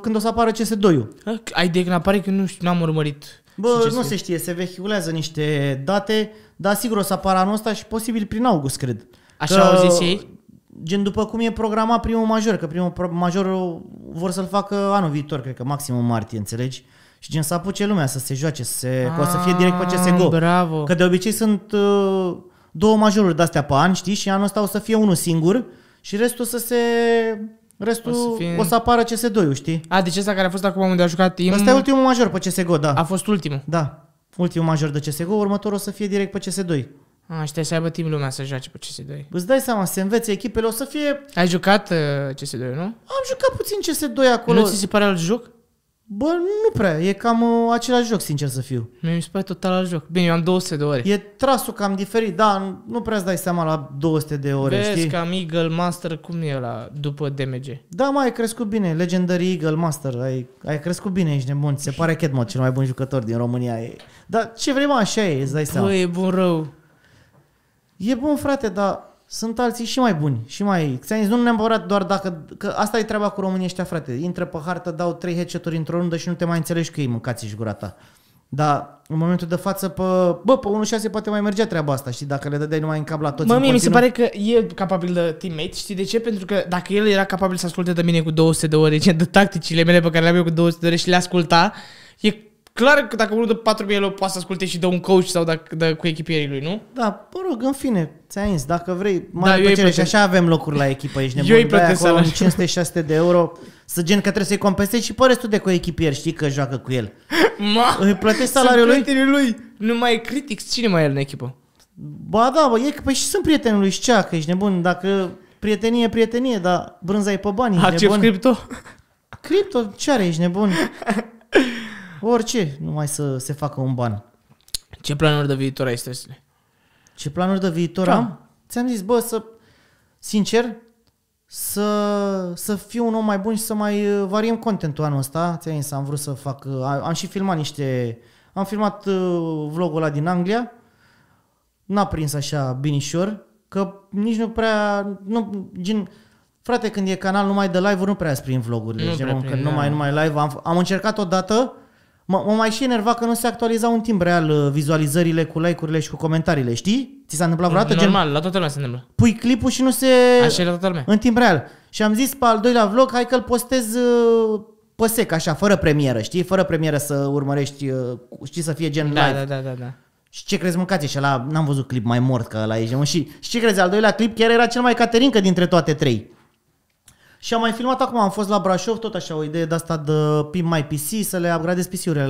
când o să apară CS2-ul. Ai idee când apare că nu știu, n-am urmărit. Bă, nu se știe, se vehiculează niște date, dar sigur o să apară anul ăsta și posibil prin august, cred. Așa au zis ei? Gen după cum e programat primul major, că primul major vor să-l facă anul viitor, cred că maxim în martie, înțelegi? Și gen să apuce lumea să se joace, că o să fie direct pe CSGO. Bravo. Că de obicei sunt 2 majoruri de-astea pe an, știi? Și anul ăsta o să fie unul singur și restul o să apară CS2-ul, știi? Deci ăsta care a fost acum unde a jucat timp... Ăsta e ultimul major pe CSGO, da. A fost ultimul? Da. Ultimul major de CSGO, următorul o să fie direct pe CS2. Știa să aibă timp lumea să joace pe CS2. Îți dai seama, se învețe echipele, o să fie... Ai jucat CS2, nu? Am jucat puțin CS2 acolo. Nu ți se pare alt joc? Bă, nu prea, e cam același joc, sincer să fiu. Mi se pare total alt joc. Bine, eu am 200 de ore. E trasul cam diferit, da, nu prea îți dai seama la 200 de ore, vezi, știi? Vezi, cam Eagle Master, cum e ăla după DMG? Da, mai ai crescut bine, Legendary Eagle Master, ai crescut bine, ești nebun, se pare Kedmod, cel mai bun jucător din România. Dar ce vrei, mă, așa e, îți dai seama. Bă, e bun rău. E bun, frate, dar sunt alții și mai buni, și mai... Ți-am zis, nu neapărat doar dacă... Că asta e treaba cu românii ăștia, frate. Intră pe hartă, dau 3 headshot-uri într-o rundă și nu te mai înțelegi cu ei, mâncați-și gura ta. Dar în momentul de față, pe 1.6 poate mai mergea treaba asta, știi? Dacă le dădeai numai în cap la toți. Mă, mie mi se pare că e capabil de teammate, știi de ce? Pentru că dacă el era capabil să asculte de mine cu 200 de ore, de tacticile mele pe care le-am eu cu 200 de ore și le asculta, e clar că dacă unul de 4.000 euro poate să asculte și de un coach sau cu echipierii lui, nu? Da, mă rog, în fine, ți-am zis, dacă vrei, mai plăcere și așa avem locuri la echipă, ești nebun. Eu îi plătesc acolo 500-600 de euro, să gen că trebuie să-i compensezi și pe restul de coechipieri, știi că joacă cu el. Îi plătești salariul lui? Nu mai e Critics, cine mai e în echipă? Ba da, păi și sunt prietenul lui Șcea, că ești nebun, dacă prietenie, dar brânza e pe bani, ești Accept nebun. Crypto, ce are, ești nebun? Orice, numai să se facă un ban. Ce planuri de viitor ai, Stresule? Ce planuri de viitor am? Ți-am zis, bă, să fiu un om mai bun și să mai variem contentul anul ăsta. Ți-am zis, am vrut să fac... Am și filmat am filmat vlogul ăla din Anglia. N-a prins așa binișor, că nici nu prea... frate, când e canal numai de live-uri, nu prea prin vlogurile. Numai live. Am încercat odată. Mă mai și enerva că nu se actualiza un timp real vizualizările cu like-urile și cu comentariile, știi? Ți s-a întâmplat vreodată? Normal, la toată lumea se întâmplă. Pui clipul și nu se... Așa e la toată lumea. În timp real. Și am zis pe al doilea vlog, hai că-l postez pe sec, așa, fără premieră, știi? Fără premieră să urmărești, știi, să fie gen live. Da. Și ce crezi, mâncați? Și ăla, n-am văzut clip mai mort ca ăla aici. Și ce crezi, al doilea clip chiar era cel mai caterincă dintre toate 3. Și am mai filmat acum, am fost la Brașov, tot așa, o idee de asta de Pimp My PC, să le upgradez PC-urile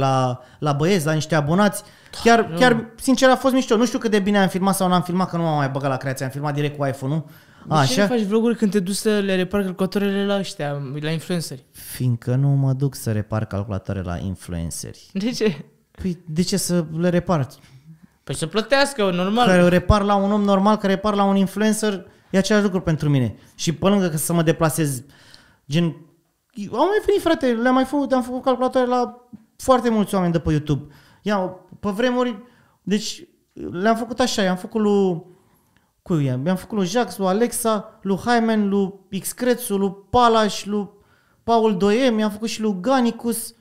la băieți, la niște abonați. Chiar, sincer, a fost mișto. Nu știu cât de bine am filmat sau n-am filmat, că nu m-am mai băgat la creație, am filmat direct cu iPhone-ul. De ce nu faci vloguri când te duci să le repari calculatoarele la ăștia, la influenceri? Fiindcă nu mă duc să repar calculatoare la influenceri. De ce? Păi de ce să le repar? Păi să plătească, normal. Care o repar la un om normal, care repar la un influencer, e același lucru pentru mine. Și pe lângă că să mă deplasez, gen... Au mai venit, frate, am făcut calculatoare la foarte mulți oameni de pe YouTube. Pe vremuri, deci le-am făcut așa, i-am făcut mi-am făcut lui Jax, lui Alexa, lui Hymen, lui Xcrețu, lui Palaș, lui Paul 2M, mi-am făcut și lui Ganicus,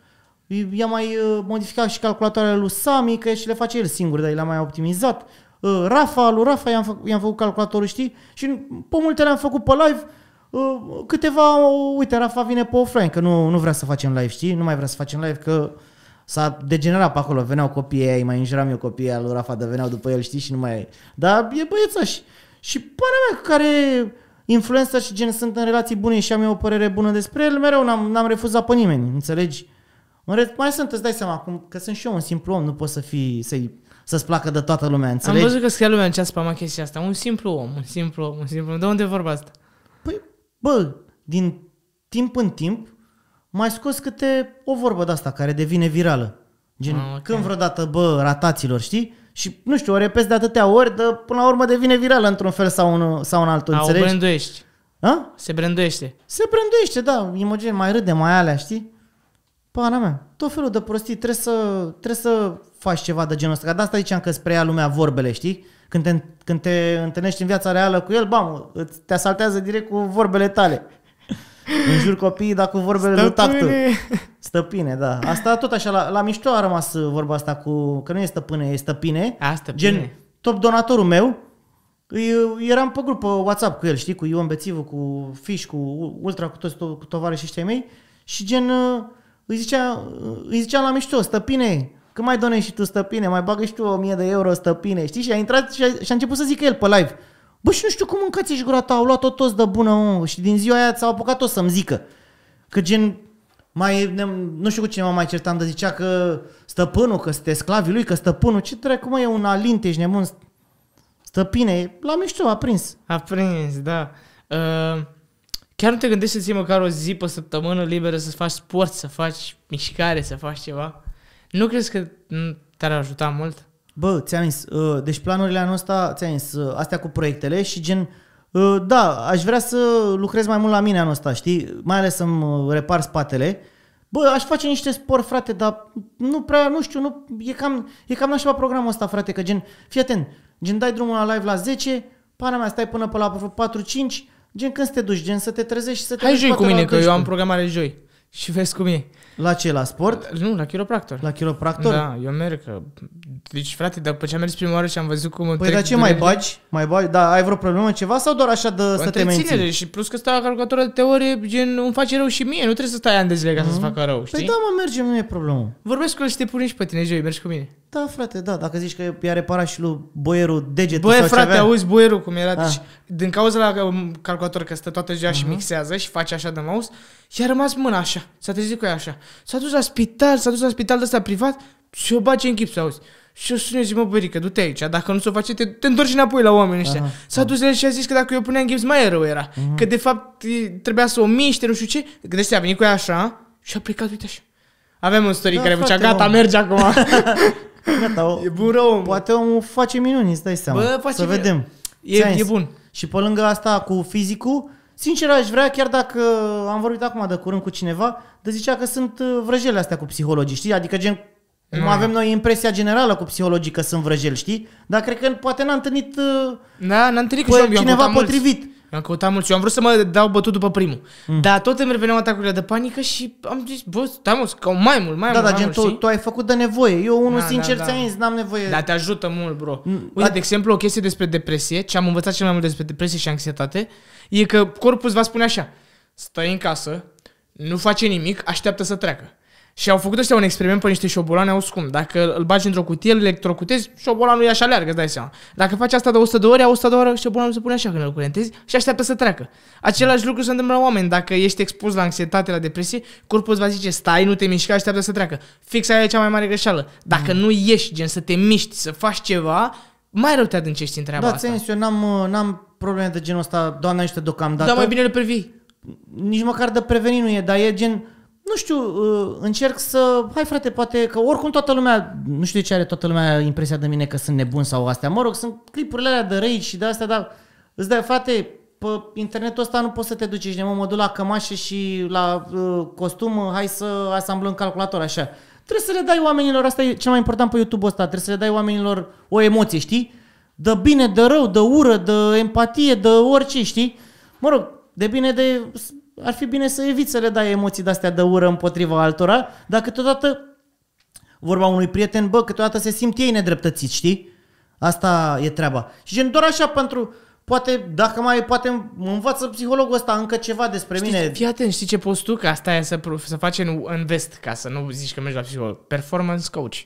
i-am mai modificat și calculatoarele lui Sami, că și le face el singur, dar le-am mai optimizat. Lui Rafa i-am făcut calculatorul, știi? Și pe multe le-am făcut pe live, câteva, uite, Rafa vine pe offline, că nu vrea să facem live, știi? Nu mai vrea să facem live, că s-a degenerat pe acolo, veneau copiii ei, mai înjuram eu copiii lui Rafa, dar veneau după el, știi, și nu mai... Dar e băiețaș. Și pana mea, care influencer și gen sunt în relații bune și am eu o părere bună despre el, mereu n-am refuzat pe nimeni, înțelegi? Mai sunt, îți dai seama acum, că sunt și eu un simplu om, nu pot să-ți placă de toată lumea, înțelegi? Am văzut că scria lumea în cea spama chestia asta, un simplu om. De unde e vorba asta? Păi, din timp în timp, mai scos câte o vorbă de asta care devine virală. Gen, okay. Când vreodată, rataților, știi? Și, nu știu, o repezi de atâtea ori, dar până la urmă devine virală într-un fel sau în altul, înțelegi? O branduiești. A? Se branduiește. Se branduiește, da. Imogen, mai râde, mai alea, știi? Pana mea, tot felul de prostii, trebuie să faci ceva de genul ăsta. Că de asta ziceam că spre ea lumea vorbele, știi? Când te întâlnești în viața reală cu el, bam, te asaltează direct cu vorbele tale. Înjuri copiii, dar cu vorbele lui tactul. Stăpine, da. Asta tot așa, la mișto a rămas vorba asta că nu e stăpâne, e stăpine. Gen, top donatorul meu, eram pe grup pe WhatsApp cu el, știi, cu Ion Bețivu, cu Fiș, cu Ultra, cu toți cu tovarășii ăștia mei. Și gen, îi ziceam la mișto, stăpine, când mai donezi și tu, stăpine, mai bagă și tu 1000 de euro, stăpine, știi? Și a intrat și a început să zică el pe live. Bă, și nu știu cum mâncați-și gura ta, au luat-o toți de bună, și din ziua aia s-au apucat toți să-mi zică. Că gen, nu știu cu cine mă mai certam, de zicea că stăpânul, că sunteți sclavii lui, că stăpânul, ce dracu, mă, e un alinte, ești nebun, stăpine, la mișto, a prins. A prins, da. Chiar nu te gândești să ții măcar o zi pe săptămână liberă să faci sport, să faci mișcare, să faci ceva? Nu crezi că te-ar ajuta mult? Bă, ți-am zis, deci planurile anul ăsta, ți-am zis, astea cu proiectele și gen, da, aș vrea să lucrez mai mult la mine anul ăsta, știi? Mai ales să-mi repar spatele. Bă, aș face niște sport, frate, dar nu prea, nu știu, e cam nașpa programul ăsta, frate, că gen, fii atent, gen dai drumul la live la 10, pana mea, stai până pe la 4-5, gen când să te duci, gen să te trezești și să te duci. Hai joi cu mine, că eu am programare joi. Și vezi cum e. La ce? La sport? Nu, la chiropractor. La chiropractor? Da, eu merg. Deci, frate, după ce am mers prima oară și am văzut cum... Păi, dar ce mai bagi? Da, ai vreo problemă, ceva sau doar așa de să te menții? Și plus că stau la calculatoră de teorie, gen, îmi face rău și mie. Nu trebuie să stai ani de zile ca să-ți facă rău, știi? Păi da, mă, mergem, nu e problemă. Vorbesc cu el și te pune și pe tine joi, mergi cu mine. Da, frate, da, dacă zici că i-a reparat și lui boierul degetul. Băie, frate, auzi boierul cum era. Deci, din cauza la calculator că stă toată ziua și mixează și face așa de mouse, și a rămas mâna așa. S-a trezit cu ea așa. S-a dus la spital de ăsta privat și o bage în gips, auzi. Și o sună, zi, mă, bărică, du-te aici, dacă nu s-o face, te întorci înapoi la oamenii ăștia. S-a dus el și a zis că dacă eu puneam în gips, mai rău era. Că de fapt trebuia să o miște, nu știu ce. Gândește, a venit cu ea așa și a plecat, uite așa. Avem un story care făcea, gata, merge acum. Gata, e bun rău. Poate omul face minuni, îți dai seama. Bă, să vedem. E bun. Și pe lângă asta cu fizicul, sincer aș vrea, chiar dacă am vorbit acum de curând cu cineva, de zicea că sunt vrăjele astea cu psihologii, știi? Adică gen, cum avem noi impresia generală cu psihologii că sunt vrăjeli, știi? Dar cred că poate n-a întâlnit, n-a întâlnit cineva potrivit. Eu am căutat mulți. Eu am vrut să mă dau bătut după primul. Dar tot îmi reveneau atacurile de panică și am zis, bă, stai mă, ca un mai mult. Da, gen, tu ai făcut de nevoie. Eu unul sincer ți-am zis, n-am nevoie. Dar te ajută mult, bro. Uite, de exemplu, o chestie despre depresie, ce am învățat cel mai mult despre depresie și anxietate, e că corpul îți va spune așa: stai în casă, nu face nimic, așteaptă să treacă. Și au făcut ăștia un experiment pe niște șobolani, auzi cum. Dacă îl bagi într-o cutie, îl electrocutezi, șobolanul e așa leargă, îți dai seama. Dacă faci asta de 100 de ori, 100 de ori, șobolanul se pune așa când îl curentezi și așteaptă să treacă. Același lucru se întâmplă la oameni. Dacă ești expus la anxietate, la depresie, corpul îți va zice, stai, nu te mișca, așteaptă să treacă. Fix aia e cea mai mare greșeală. Dacă nu ieși, gen să te miști, să faci ceva, mai rău te adâncești în treaba asta. Da, ți-am zis, eu n-am probleme de genul ăsta, Doamne ajută deocamdată. Da, mai bine le previi. Nici măcar de preveni nu e, dar e gen... nu știu, încerc să... Hai frate, poate că oricum toată lumea... Nu știu de ce are toată lumea impresia de mine că sunt nebun sau astea. Mă rog, sunt clipurile alea de rage și de astea, dar îți dai, frate, pe internetul ăsta nu poți să te duci. Ești mă duc la cămașe și la costum, hai să asamblăm calculator, așa. Trebuie să le dai oamenilor, asta e cel mai important pe YouTube-ul ăsta, trebuie să le dai oamenilor o emoție, știi? De bine, de rău, de ură, de empatie, de orice, știi? Mă rog, de bine, ar fi bine să eviți să le dai emoții de-astea de ură împotriva altora, dar câteodată, vorba unui prieten, câteodată se simt ei nedreptățiți, știi? Asta e treaba. Și gen doar așa pentru... Poate, dacă poate mă învață psihologul ăsta încă ceva despre mine. Fii atent, știi ce poți tu? Că asta e să faci în vest, ca să nu zici că mergi la psiholog. Performance coach.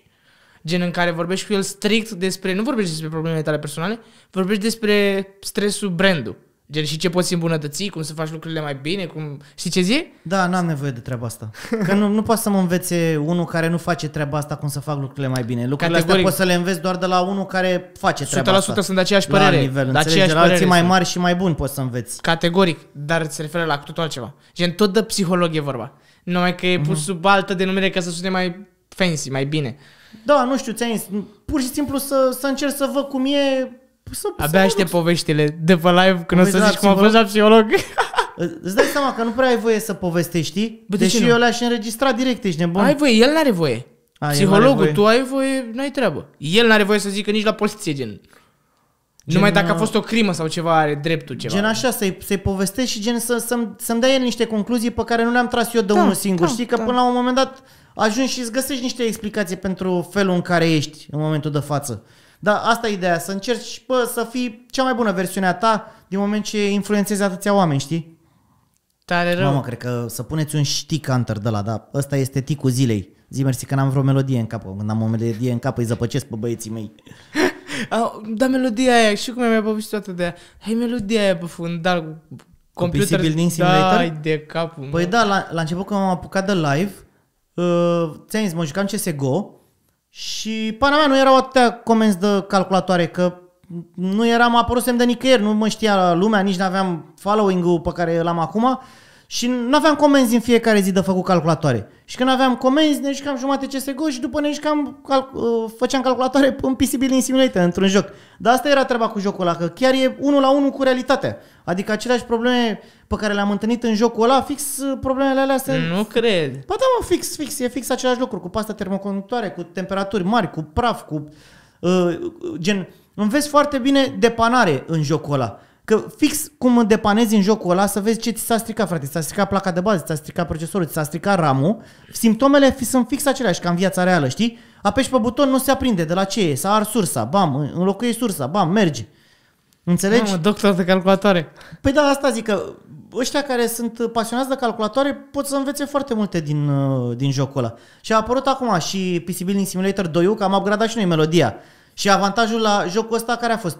Gen în care vorbești cu el strict despre, nu vorbești despre problemele tale personale, vorbești despre stresul brandul. Gen și ce poți îmbunătăți, cum să faci lucrurile mai bine, cum... Știi ce zic? Da, n-am nevoie de treaba asta. Că nu poate să mă învețe unul care nu face treaba asta cum să fac lucrurile mai bine. Lucrurile astea poți să le înveți doar de la unul care face treaba asta. 100% sunt de aceeași părere. La nivel, înțelegi? La alții mai mari și mai buni poți să înveți. Categoric, dar se referă la totul altceva. Gen tot de psiholog e vorba. Numai că e pus sub altă denumire ca să sune mai fancy, mai bine. Da, nu știu, ți-am zis, pur și simplu să încerc să văd cum e. Abia aștept poveștile de pe live când o să zici cum a fost la psiholog. Îți dai seama că nu prea ai voie să povestești, știi? Deși eu le-aș înregistra direct, ești nebun. Ai voie, el n-are voie. Psihologul, tu ai voie, n-ai treabă. El n-are voie să zică nici la poliție, gen. Numai dacă a fost o crimă sau ceva, are dreptul ceva. Gen așa, să-i povestești și gen să-mi dea el niște concluzii pe care nu le-am tras eu de unul singur. Știi că până la un moment dat ajungi și îți găsești niște explicații pentru felul în care ești în momentul de față. Dar asta e ideea, să încerci să fii cea mai bună versiune a ta din moment ce influențezi atâția oameni, știi? Tare rău. Mamă, cred că să puneți un stick hunter de la, da, ăsta este ticul zilei. Zi mersi că n-am vreo melodie în cap. Când am o melodie în cap îi zăpăcesc pe băieții mei. Da, melodia aia, și cum mi-a povestit toată de aia. Hai, melodia aia pe fundal cu computer. PC Building Simulator? Dai de capul. Păi da, la început când m-am apucat de live, ți-am zis, mă jucam CSGO și pana mea nu erau atâtea comenzi de calculatoare, că nu eram apărusem de nicăieri, nu mă știa lumea, nici n-aveam following-ul pe care l-am acum și nu aveam comenzi în fiecare zi de făcut calculatoare. Și când aveam comenzi, ne jucam jumate CSGO și după ne jucam, făceam calculatoare în PC Building Simulator, într-un joc. Dar asta era treaba cu jocul ăla, că chiar e 1 la 1 cu realitatea. Adică aceleași probleme pe care le-am întâlnit în jocul ăla, fix problemele alea astea. Nu cred. Ba da, mă, fix, e fix același lucru, cu pasta termoconductoare, cu temperaturi mari, cu praf, cu gen, înveți foarte bine depanare în jocul ăla. Că fix cum depanezi în jocul ăla să vezi ce ți s-a stricat, frate. Ți s-a stricat placa de bază, ți s-a stricat procesorul, ți s-a stricat RAM-ul. Simptomele sunt fix aceleași ca în viața reală, știi? Apeși pe buton, nu se aprinde. De la ce e? S-a ars sursa, bam, înlocuiești sursa, bam, merge. Înțelegi? Mamă, doctor de calculatoare. Păi da, asta zic, că ăștia care sunt pasionați de calculatoare pot să învețe foarte multe din jocul ăla. Și a apărut acum și PC Building Simulator 2, că am upgradat și noi melodia. Și avantajul la jocul ăsta care a fost?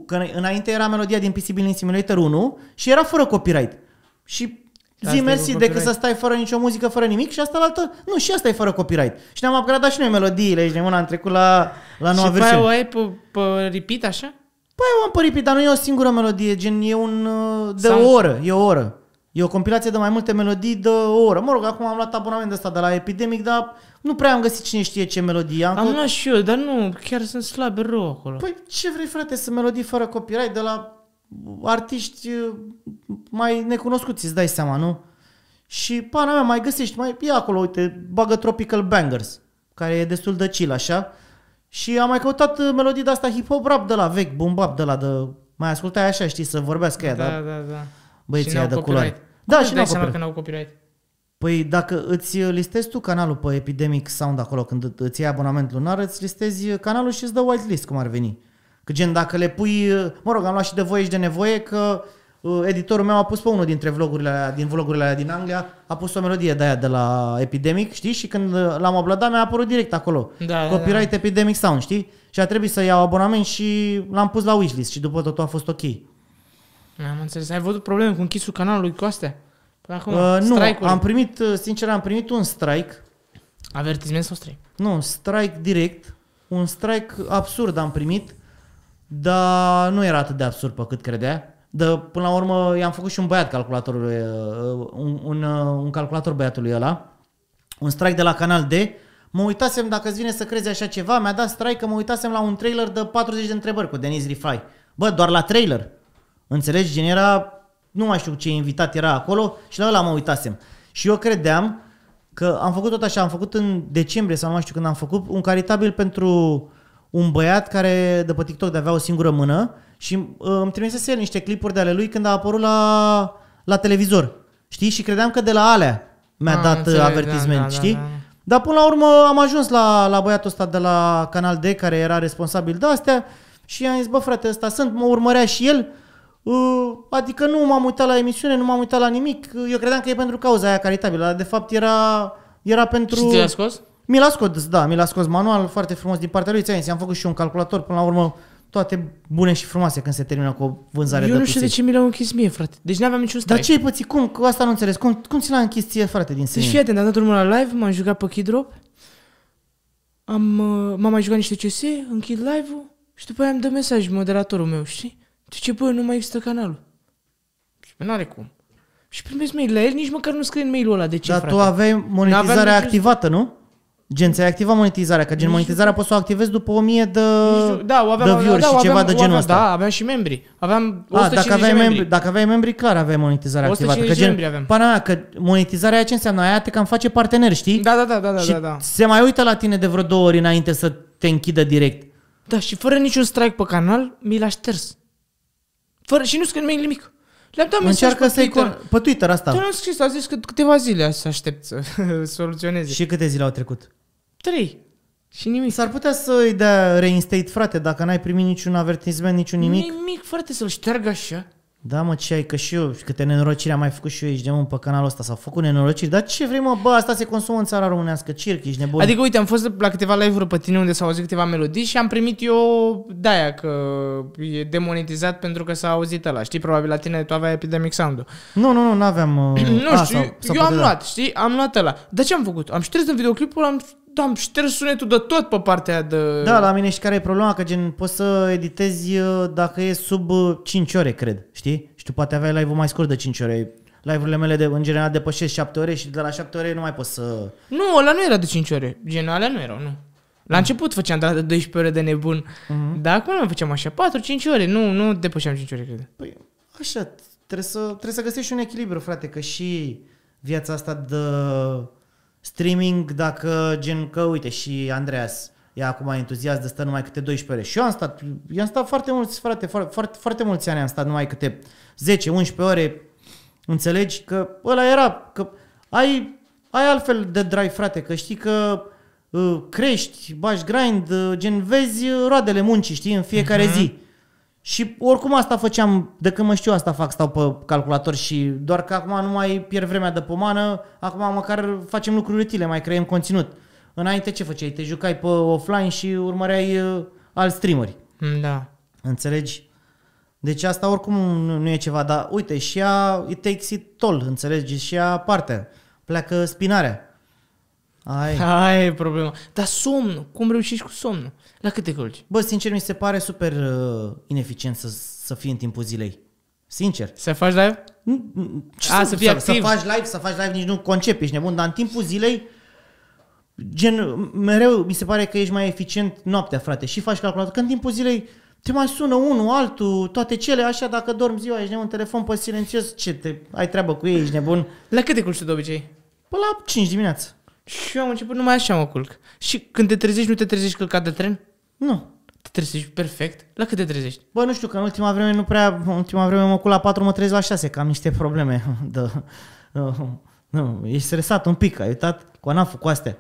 Că înainte era melodia din PC Building Simulator 1 și era fără copyright. Și zi mersi decât să stai fără nicio muzică, fără nimic și asta la altă, nu, și asta e fără copyright. Și ne-am upgradat și noi melodiile și am trecut la noua versiune. Și pe aia o ai pe repeat așa? Păi eu am pe repeat, dar nu e o singură melodie, gen e o oră, e o oră. E o compilație de mai multe melodii de o oră. Mă rog, acum am luat abonament de ăsta de la Epidemic, dar nu prea am găsit cine știe ce melodie. Am luat și eu, dar nu, chiar sunt slabe rău acolo. Păi ce vrei, frate, să melodii fără copyright de la artiști mai necunoscuți, îți dai seama, nu? Și pana mea, mai găsești, e acolo, uite, bagă Tropical Bangers, care e destul de chill, așa. Și am mai căutat melodii de asta hip-hop rap de la vechi, boom bap de la de... Mai ascultai așa, știi, să vorbească ea, da. Băieții aia de culoare. Da, și n-au copyright. Păi dacă îți listezi tu canalul pe Epidemic Sound acolo, când îți iei abonament lunar, îți listezi canalul și îți dă whitelist, cum ar veni. Că gen dacă le pui, mă rog, am luat și de voie și de nevoie, că editorul meu a pus pe unul dintre vlogurile alea din Anglia, a pus o melodie de aia de la Epidemic, știi? Și când l-am uploadat mi-a apărut direct acolo. Copyright Epidemic Sound, știi? Și a trebuit să iau abonament și l-am pus la wishlist și după totul a fost ok. Am înțeles. Ai văzut probleme cu închisul canalului cu astea? Până acum, nu, am primit un strike. Avertisment sau strike? Nu, strike direct. Un strike absurd am primit, dar nu era atât de absurd pe cât credea. Până la urmă i-am făcut și un băiat calculatorului, un calculator băiatului ăla, un strike de la Canal D. Mă uitasem, dacă îți vine să crezi așa ceva, mi-a dat strike că mă uitasem la un trailer de 40 de întrebări cu Denis Rifai. Bă, doar la trailer. Înțelegi? Gen era, nu mai știu ce invitat era acolo și la ăla mă uitasem. Și eu credeam că am făcut tot așa, am făcut în decembrie sau nu mai știu când am făcut, un caritabil pentru un băiat care de pe TikTok de avea o singură mână și îmi trimisese el niște clipuri de ale lui când a apărut la televizor. Știi? Și credeam că de la alea mi-a dat avertisment, știi? Dar până la urmă am ajuns la băiatul ăsta de la Canal D care era responsabil de astea și i-am zis, bă frate, ăsta sunt, mă urmărea și el, adică nu m-am uitat la emisiune, nu m-am uitat la nimic, eu credeam că e pentru cauza aia caritabilă, dar de fapt era pentru... Și ți l-a scos? Mi l-a scos manual, foarte frumos din partea lui, ți-am făcut și un calculator, până la urmă toate bune și frumoase când se termină cu o vânzare de Eu nu știu de ce mi l-au închis mie, frate. Deci n-aveam niciun strike. Dar ce ai pățit? Cum? Cu asta nu înțeles. Cum ți l-a închis ție, frate, din senin? Deci fii atent, am dat drumul la live, m-am jucat pe Keydrop, m-am mai jucat niște CS, închid live-ul și după aia îmi dă mesaj moderatorul meu, știi? Zice, bă, nu mai există canalul. Și bă, n-are cum. Și primesc mail la el, nici măcar nu scrie în mail-ul ăla. De ce, Dar frate? tu aveai monetizarea activată, nu? Gen, ți-ai activat monetizarea, că gen monetizarea poți să o activezi după 1000 de view-uri și ceva de genul ăsta. Da, aveam și membri. Aveam 150 de membri. Dacă aveai membri, clar aveai monetizarea activată. Că gen, pana mea, că monetizarea aia ce înseamnă? Aia te cam face partener, știi? Da. Se mai uită la tine de vreo 2 ori înainte să te închidă direct. Da, și fără niciun strike pe canal, mi l-a șters. Și nu scrie mail nimic. Le-am dat mesaj pe Twitter asta. Da, l-am scris, a zis că câteva zile să aștept să soluționeze. Și câte zile au trecut? 3. Și nimic. S-ar putea să îi dea reinstate, frate, dacă n-ai primit niciun avertisment, niciun nimic. Nimic, frate, să-l șteargă așa. Da, mă, ce ai, că și eu, câte nenorociri am mai făcut și eu aici de mult pe canalul ăsta, s-au făcut nenorociri, dar ce vrei, mă, bă, asta se consumă în țara românească, circ, ești nebun. Adică, uite, am fost la câteva live-uri pe tine unde s-au auzit câteva melodii și am primit eu de-aia că e demonetizat pentru că s-a auzit ăla, știi, probabil la tine tu aveai Epidemic Sound-ul. Nu, n-aveam... nu știu, eu am luat, știi, am luat ăla. Dar ce am făcut? Am șters în videoclipul, am șters sunetul de tot pe partea de... Da, la mine și care e problema? Că gen poți să editezi dacă e sub 5 ore, cred, știi? Și tu poate aveai live-ul mai scurt de 5 ore. Live-urile mele în general depășesc 7 ore și de la 7 ore nu mai poți să... Nu, ăla nu era de 5 ore. Gen, alea nu erau, nu. La început făceam de 12 ore de nebun. Dar acum nu făceam așa, 4-5 ore. Nu depășeam 5 ore, cred. Păi, așa, trebuie să găsești un echilibru, frate, că și viața asta de... streaming, dacă gen că, uite, și Andreas e acum entuziast de stă numai câte 12 ore. Și eu am stat foarte mulți, frate, foarte mulți ani am stat numai câte 10-11 ore. Înțelegi? Că ăla era, că ai altfel de drive, frate, că știi că crești, bagi grind, gen vezi roadele muncii, știi, în fiecare zi. Și oricum asta făceam, de când mă știu asta fac, stau pe calculator și doar că acum nu mai pierd vremea de pomană, acum măcar facem lucruri utile, mai creăm conținut. Înainte ce făceai? Te jucai pe offline și urmăreai alți streameri. Da. Înțelegi? Deci asta oricum nu e ceva, dar uite, și ea, it takes it toll, înțelegi? Și ea partea, pleacă spinarea. Aia e problema. Dar somnul, cum reușești cu somnul? La câte culci? Bă, sincer, mi se pare super ineficient să fii în timpul zilei. Sincer. Să faci live? Să fii activ. Să faci live nici nu concepi, ești nebun, dar în timpul zilei, gen, mereu mi se pare că ești mai eficient noaptea, frate, și faci calculator, că în timpul zilei te mai sună unul, altul, toate cele, așa, dacă dormi ziua, ești nebun, telefon pe silențios, ai treabă cu ei, ești nebun. La câte culci tu de obicei? Păi la 5 dimineața. Și eu am început numai așa mă culc. Și când te trezești, nu te trezești călcat de tren? Nu. Te trezești perfect? La cât te trezești? Bă, nu știu, că în ultima vreme mă culc la 4, mă trezesc la 6, că am niște probleme. Nu, ești stresat un pic, ai uitat? Cu ANAF-ul, cu astea.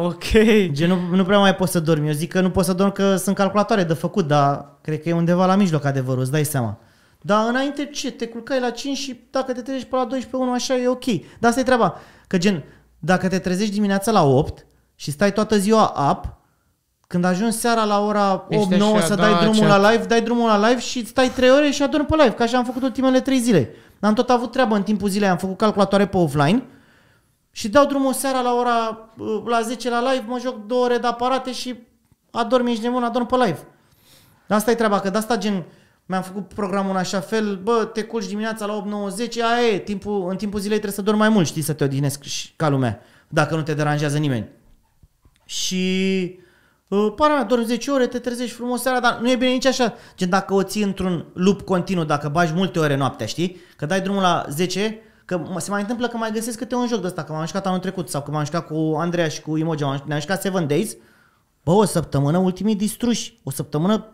Ok. Gen, nu prea mai poți să dormi. Eu zic că nu poți să dormi că sunt calculatoare de făcut, dar cred că e undeva la mijloc adevărul, îți dai seama. Dar înainte ce? Te culcai la 5 și dacă te trezești pe la 12, 1, așa e ok. Dar asta e treaba. Că gen, dacă te trezești dimineața la 8 și stai toată ziua up, când ajungi seara la ora 8-9 să dai drumul la live, și stai 3 ore și adormi pe live, că așa am făcut ultimele 3 zile. Am tot avut treabă în timpul zilei, am făcut calculatoare pe offline și dau drumul seara la 10 la live, mă joc 2 ore de aparate și adormi, ești nebun, adorm pe live. Asta e treaba, că de asta gen mi-am făcut programul în așa fel, bă, te culci dimineața la 8, 9, 10, aia e, în timpul zilei trebuie să dormi mai mult, știi, să te odihnesc ca lumea, dacă nu te deranjează nimeni. Și para mea, dormi 10 ore, te trezești frumos seara, dar nu e bine nici așa, gen dacă o ții într-un loop continuu, dacă bagi multe ore noaptea, știi, că dai drumul la 10, că se mai întâmplă că mai găsesc câte un joc de ăsta, că m-am jucat anul trecut sau că m-am jucat cu Andreea și cu Imogen, ne-am jucat 7 Days, bă, o săptămână ultimii distruși, o săptămână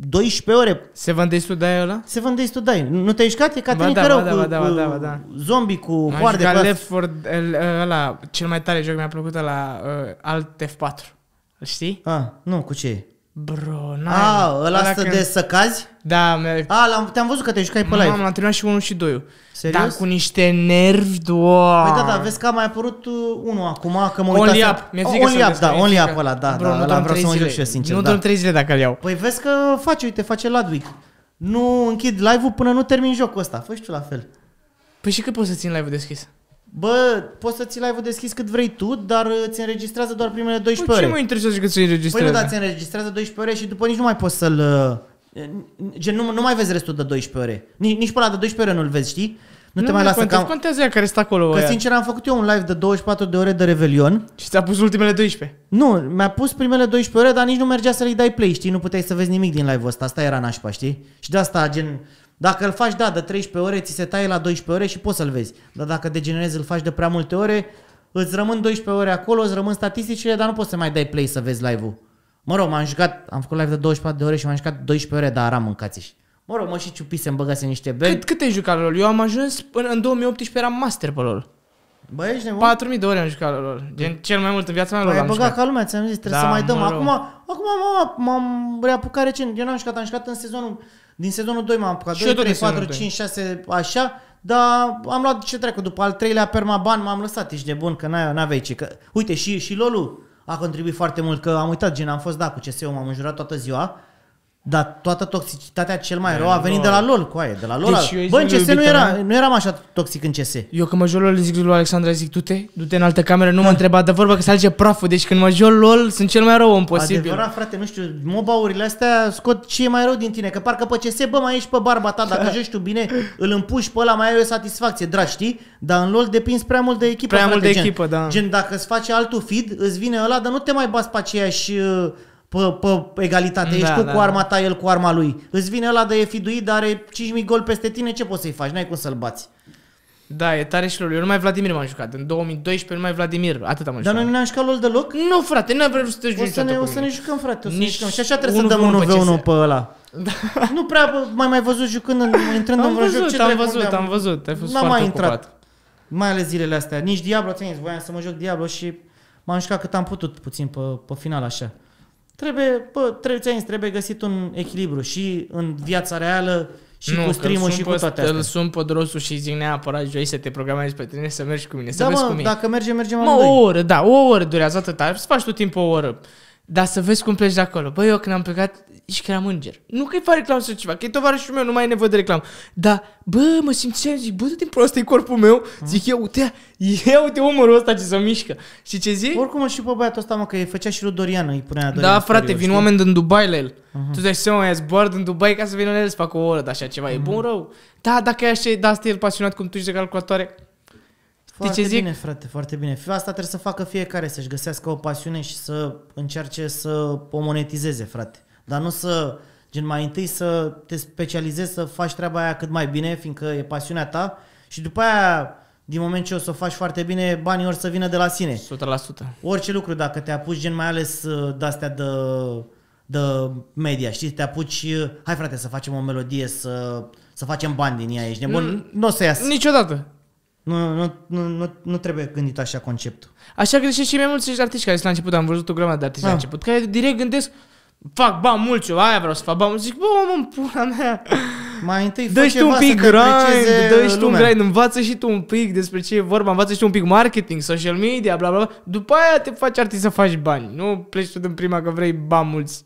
12 ore. 7 Days to Die ăla? 7 Days to Die. Nu te-ai jucat? E Caterin Cărău cu zombie, cu hoarde. M-am jucat Left 4 ăla, cel mai tare joc mi-a plăcut ăla, Alt F4. Îl știi? Nu, cu ce e? Bro, ăla de să cazi? Da, te-am văzut că te jucai pe live. L-am terminat și 1 și 2. Serios? Dar cu niște nervi, doar. Păi da, vezi că a mai apărut unul acum, că mă Only uitasem. Up, mi-a zis că Only Up, da, Only Up ăla, da, ăla vreau să mă joc și eu, sincer. Nu dorm 3 zile dacă îl iau. Păi vezi că face Ludwig. Nu închid live-ul până nu termin jocul ăsta. Fă și tu la fel. Păi și cât poți să țin live-ul deschis? Bă, poți să ții live-ul deschis cât vrei tu, dar ți înregistrează doar primele 12 Păi ore. ce mă interesează cât să-i înregistrează? Păi nu, dar ți înregistrează 12 ore și după nici nu mai poți să-l... Gen, nu mai vezi restul de 12 ore. Nici pe ăla de 12 ore nu-l vezi, știi? Nu te mai lasă cam... contează ea care stă acolo. Că sincer am făcut eu un live de 24 de ore de Revelion. Și ți-a pus ultimele 12. Nu, mi-a pus primele 12 ore, dar nici nu mergea să le dai play, știi? Nu puteai să vezi nimic din live-ul ăsta. Asta era nașpa, știi? Și de asta, gen... Dacă îl faci, de 13 ore, ți se taie la 12 ore și poți să-l vezi. Dar dacă degenerezi, îl faci de prea multe ore, îți rămân 12 ore acolo, îți rămân statisticile, dar nu poți să mai dai play să vezi live-ul. Mă rog, am făcut live de 24 de ore și m-am jucat 12 ore, dar aram mâncați. Mă rog, mă și ciupisem, băgase niște bani. Cât ai jucat la LoL? Eu am ajuns până în 2018, eram master pe LoL. Bă, ești nebun? 4000 de ore am jucat la LoL. Gen, cel mai mult în viața mea LoL am jucat. Ai băgat ca lumea, ți-am zis, trebuie să mai dăm. Acum m-am reapucat recent. Eu n-am jucat, am jucat în sezonul... Din sezonul 2 m-am apucat, 2, 3, 4, 5, 6, așa, dar am luat ce trecu, după al 3-lea permaban m-am lăsat, ești nebun, că n-aveai ce, că... Uite, și LoL-ul a contribuit foarte mult, că am uitat, gen, am fost, cu CS-ul, m-am înjurat toată ziua, dar toată toxicitatea cel mai rău a venit de la LoL, cu aia, de la LoL. Deci bă, în CS nu eram așa toxic în CS. Eu când mă joc LoL zic lui Alexandra, zic, du-te în altă cameră, nu mă întreba de vorbă că se alege praful, deci când mă joc LoL sunt cel mai rău om posibil. Adevărat, frate, nu știu, MOBA-urile astea scot ce e mai rău din tine, că parcă pe CS, bă, mai ești pe barba ta, dacă joci tu bine, îl împuși pe ăla, mai ai o satisfacție, dragi, știi? Dar în LoL depinzi prea mult de echipă, prea frate, mult de echipă, da. Gen, dacă îți face altul feed, îți vine ăla, dar nu te mai bați pe aceeași... Pe egalitate, ești cu arma ta, el cu arma lui. Îți vine ăla de feed-uit, dar are 5.000 gol peste tine, ce poți să-i faci? N-ai cum să-l bați. Da, e tare și LoL. Eu numai Vladimir m-am jucat. În 2012 numai Vladimir, atât am jucat. Dar noi nu ne-am jucat LoL deloc? Nu, frate, n-am vrut să te joci. O să ne jucăm, frate, o să ne jucăm. Și așa trebuie să dăm 1v1 pe ăla. Da. Nu prea mai văzut jucând, intrând în vreo joc. Am văzut, ai fost foarte mai intrat. Mai ales zilele astea. Nici Diablo, ți-am zis, voiam să mă joc Diablo și m-am jucat cât am putut puțin pe final așa. Trebuie găsit un echilibru și în viața reală și cu stream-ul și cu toate astea. Îl sun pe Drosu și zic neapărat joi să te programezi pe tine să mergi cu mine, să da, vezi cu mine. Dacă mergem o oră durează atâta, să faci tot timpul o oră. Dar să vezi cum pleci de acolo. Băi, eu când am plecat, și că eram înger. Nu că-i fac reclamă sau ceva, că e tovarășul meu, nu mai e nevoie de reclamă. Dar, bă, mă simțeam, zic, bă, tot timpul ăsta e corpul meu. Zic, uite umărul ăsta ce se mișcă. Și ce zic? Oricum și pe băiatul ăsta, mă, că îi făcea și lui Dorian, îi punea Dorian. Da, frate, vin oameni din Dubai la el. Tu dai seama, ea zboară din Dubai ca să vină la el să facă o oră de așa ceva. E bun, rău. Da, dacă e așa, da, asta e el pasionat cum tu ești de calculatoare. Foarte bine, frate, foarte bine. Asta trebuie să facă fiecare, să-și găsească o pasiune și să încerce să o monetizeze, frate. Dar nu să, gen, mai întâi să te specializezi, să faci treaba aia cât mai bine, fiindcă e pasiunea ta și după aia, din moment ce o să o faci foarte bine, banii ori să vină de la sine. 100%. Orice lucru, dacă te apuci, gen, mai ales de-astea de media, știi? Te apuci, hai frate, să facem o melodie, să facem bani din ea, ești nebun? Nu o să iasă. Niciodată. Nu trebuie gândit așa conceptul. Așa că și mai mulți artiști care sunt la început, am văzut o grămadă de artiști la început, care direct gândesc, fac bani mulți, eu aia vreau să fac bani mulți. Zic, bă, mă, pula mea. Mai întâi fă dă-și tu un pic grind, dă-și tu un grind, învață și tu un pic despre ce e vorba, învață și tu un pic marketing, social media, bla bla bla. După aia te faci artist să faci bani. Nu pleci tu din prima că vrei bani mulți.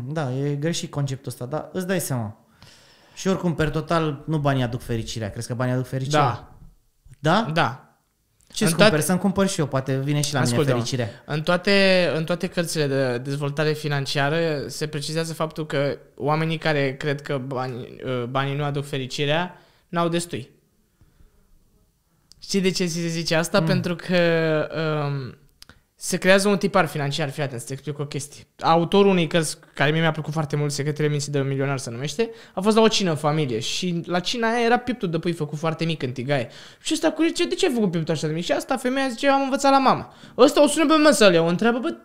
Da, e greșit conceptul ăsta, dar îți dai seama. Și oricum, per total, nu banii aduc fericirea. Crezi că banii aduc fericirea? Da. Da? Da. Ce-ți cumperi? Să-mi cumpăr și eu, poate vine și la mine fericirea. În toate cărțile de dezvoltare financiară se precizează faptul că oamenii care cred că banii nu aduc fericirea, n-au destui. Știi de ce se zice asta? Pentru că se creează un tipar financiar. Fii atent, să te explic o chestie. Autorul unei cărți care mie mi-a plăcut foarte mult, Secretele minții de un milionar se numește, a fost la o cină în familie și la cina aia era pieptul de pui făcut foarte mic în tigaie. Și ăsta cu zice, de ce ai făcut pieptul așa de mic? Și asta femeia zice, am învățat la mama. Ăsta o sună pe măsăle, o întreabă, bă,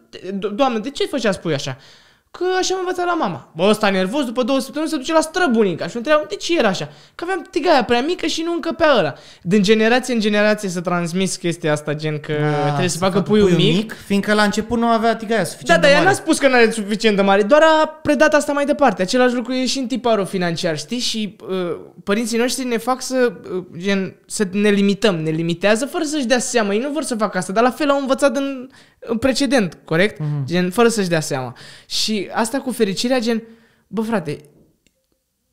doamnă, de ce făceați pui așa? Că așa am învățat la mama. Bă, ăsta nervos, după 2 săptămâni se duce la străbunica și întreabă, de ce era așa? Că aveam tigaia prea mică și nu încăpea ăla. Din generație în generație să transmis chestia asta, gen că trebuie să facă puiul mic. Fiindcă la început nu avea tigaia suficient de mare. Da, dar ea n-a spus că nu are suficient de mare, doar a predat asta mai departe. Același lucru e și în tiparul financiar, știi? Și părinții noștri ne fac să ne limităm. Ne limitează fără să-și dea seama. Ei nu vor să facă asta, dar la fel au învățat în precedent, corect? Gen, fără să-și dea seama. Și asta cu fericirea, gen, bă frate,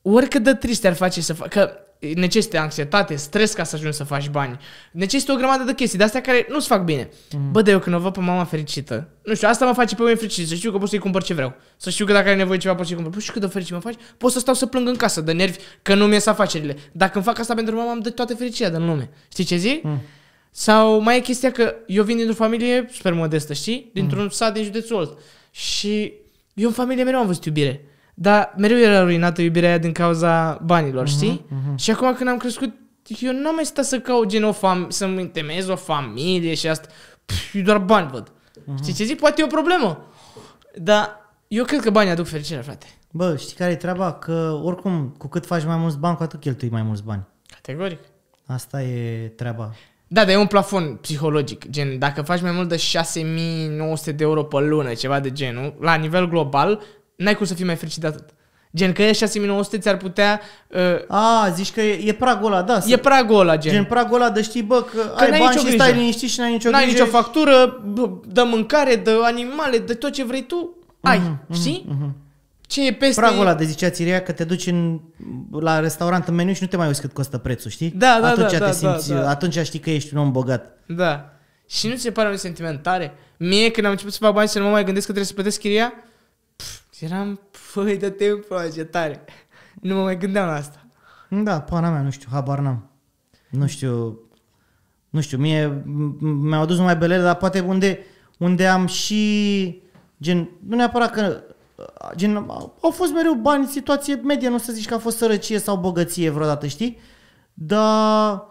oricât de trist ar face să facă, că necesită anxietate, stres ca să ajungi să faci bani, necesită o grămadă de chestii de astea care nu-ți fac bine. Bă, dar eu când o văd pe mama fericită, nu știu, asta mă face pe mine fericit, să știu că pot să-i cumpăr ce vreau, să știu că dacă are nevoie ceva pot să-i cumpăr. Păi știu cât de fericit mă faci, pot să stau să plâng în casă de nervi că nu mi-ies afacerile. Dacă îmi fac asta pentru mama, îmi dă toată fericirea din lume. Știi ce zic? Sau mai e chestia că eu vin dintr-o familie super modestă, știi? Dintr-un sat din județul Olt. Și eu în familie mereu am văzut iubire. Dar mereu era ruinată iubirea aia din cauza banilor, știi? Și acum când am crescut, eu n-am mai stat să caut gen să-mi întemeiez o familie și asta. Eu doar bani văd. Știi ce zic? Poate e o problemă. Dar eu cred că banii aduc fericirea, frate. Bă, știi care e treaba? Că oricum, cu cât faci mai mulți bani, cu atât cheltui mai mulți bani. Categoric. Asta e treaba. Da, dar e un plafon psihologic. Gen, dacă faci mai mult de 6.900 de euro pe lună, ceva de genul, la nivel global, n-ai cum să fii mai fericit de atât. Gen, că e 6.900 ți-ar putea... zici că e pragul ăla, da. E pragul ăla, gen. Gen pragul ăla de știi, bă, că ai bani și stai liniștit și n-ai nicio grijă. N-ai nicio factură, de mâncare, de animale, de tot ce vrei tu, ai, știi? Ce e peste... Pragul ăla de zicea Țiria că te duci la restaurant în meniu și nu te mai uiți cât costă prețul, știi? Da, atunci știi că ești un om bogat. Da. Și nu ți se pare un sentiment tare? Mie, când am început să fac bani să nu mă mai gândesc că trebuie să plătesc chiria, eram, făi de timp, ce tare. Nu mă mai gândeam la asta. Da, pana mea, nu știu, habar n-am. Nu știu, mie mi-au adus numai belele, dar poate unde am și, gen, nu neapărat că, gen, au fost mereu bani, situație medie, nu să zici că a fost sărăcie sau bogăție vreodată, știi? Dar,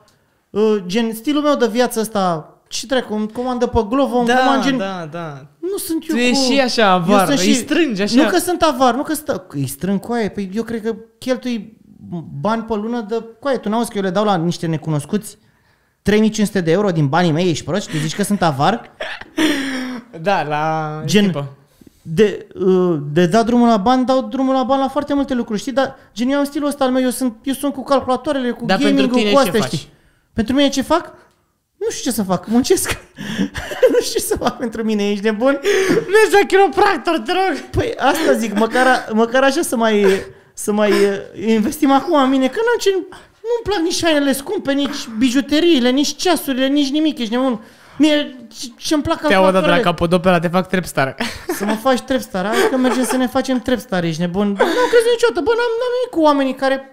gen, stilul meu de viață ăsta, ce trec, îmi comandă pe Glovo, îmi comand, gen, da. nu sunt eu tu ești și așa avar, îi strângi așa. Nu că sunt avar, nu că îi strâng coaie, păi eu cred că cheltui bani pe lună de coaie. Tu n-auzi că eu le dau la niște necunoscuți 3.500 de euro din banii mei, ești prost? Tu zici că sunt avar? Da, la gen, tipă. De dat drumul la bani, dau drumul la bani la foarte multe lucruri, știi? Dar gen, eu am stilul ăsta al meu, eu sunt cu calculatoarele, cu gaming-ul, cu astea, știi? Pentru mine ce fac? Nu știu ce să fac, muncesc. Nu știu ce să fac pentru mine, ești nebun? Mergi la chiropractor, te rog. Păi asta zic, măcar așa să mai investim acum în mine, că nu-mi plac nici hainele scumpe, nici bijuteriile, nici ceasurile, nici nimic, ești nebun. Mie ce-mi plac calculatoarele. Te-au de la Capodopera, te fac trepstar. Să mă faci trepstar, adică mergem să ne facem trepstar, ești nebun. Bă, nu crezi niciodată, bă, n-am nimic cu oamenii care,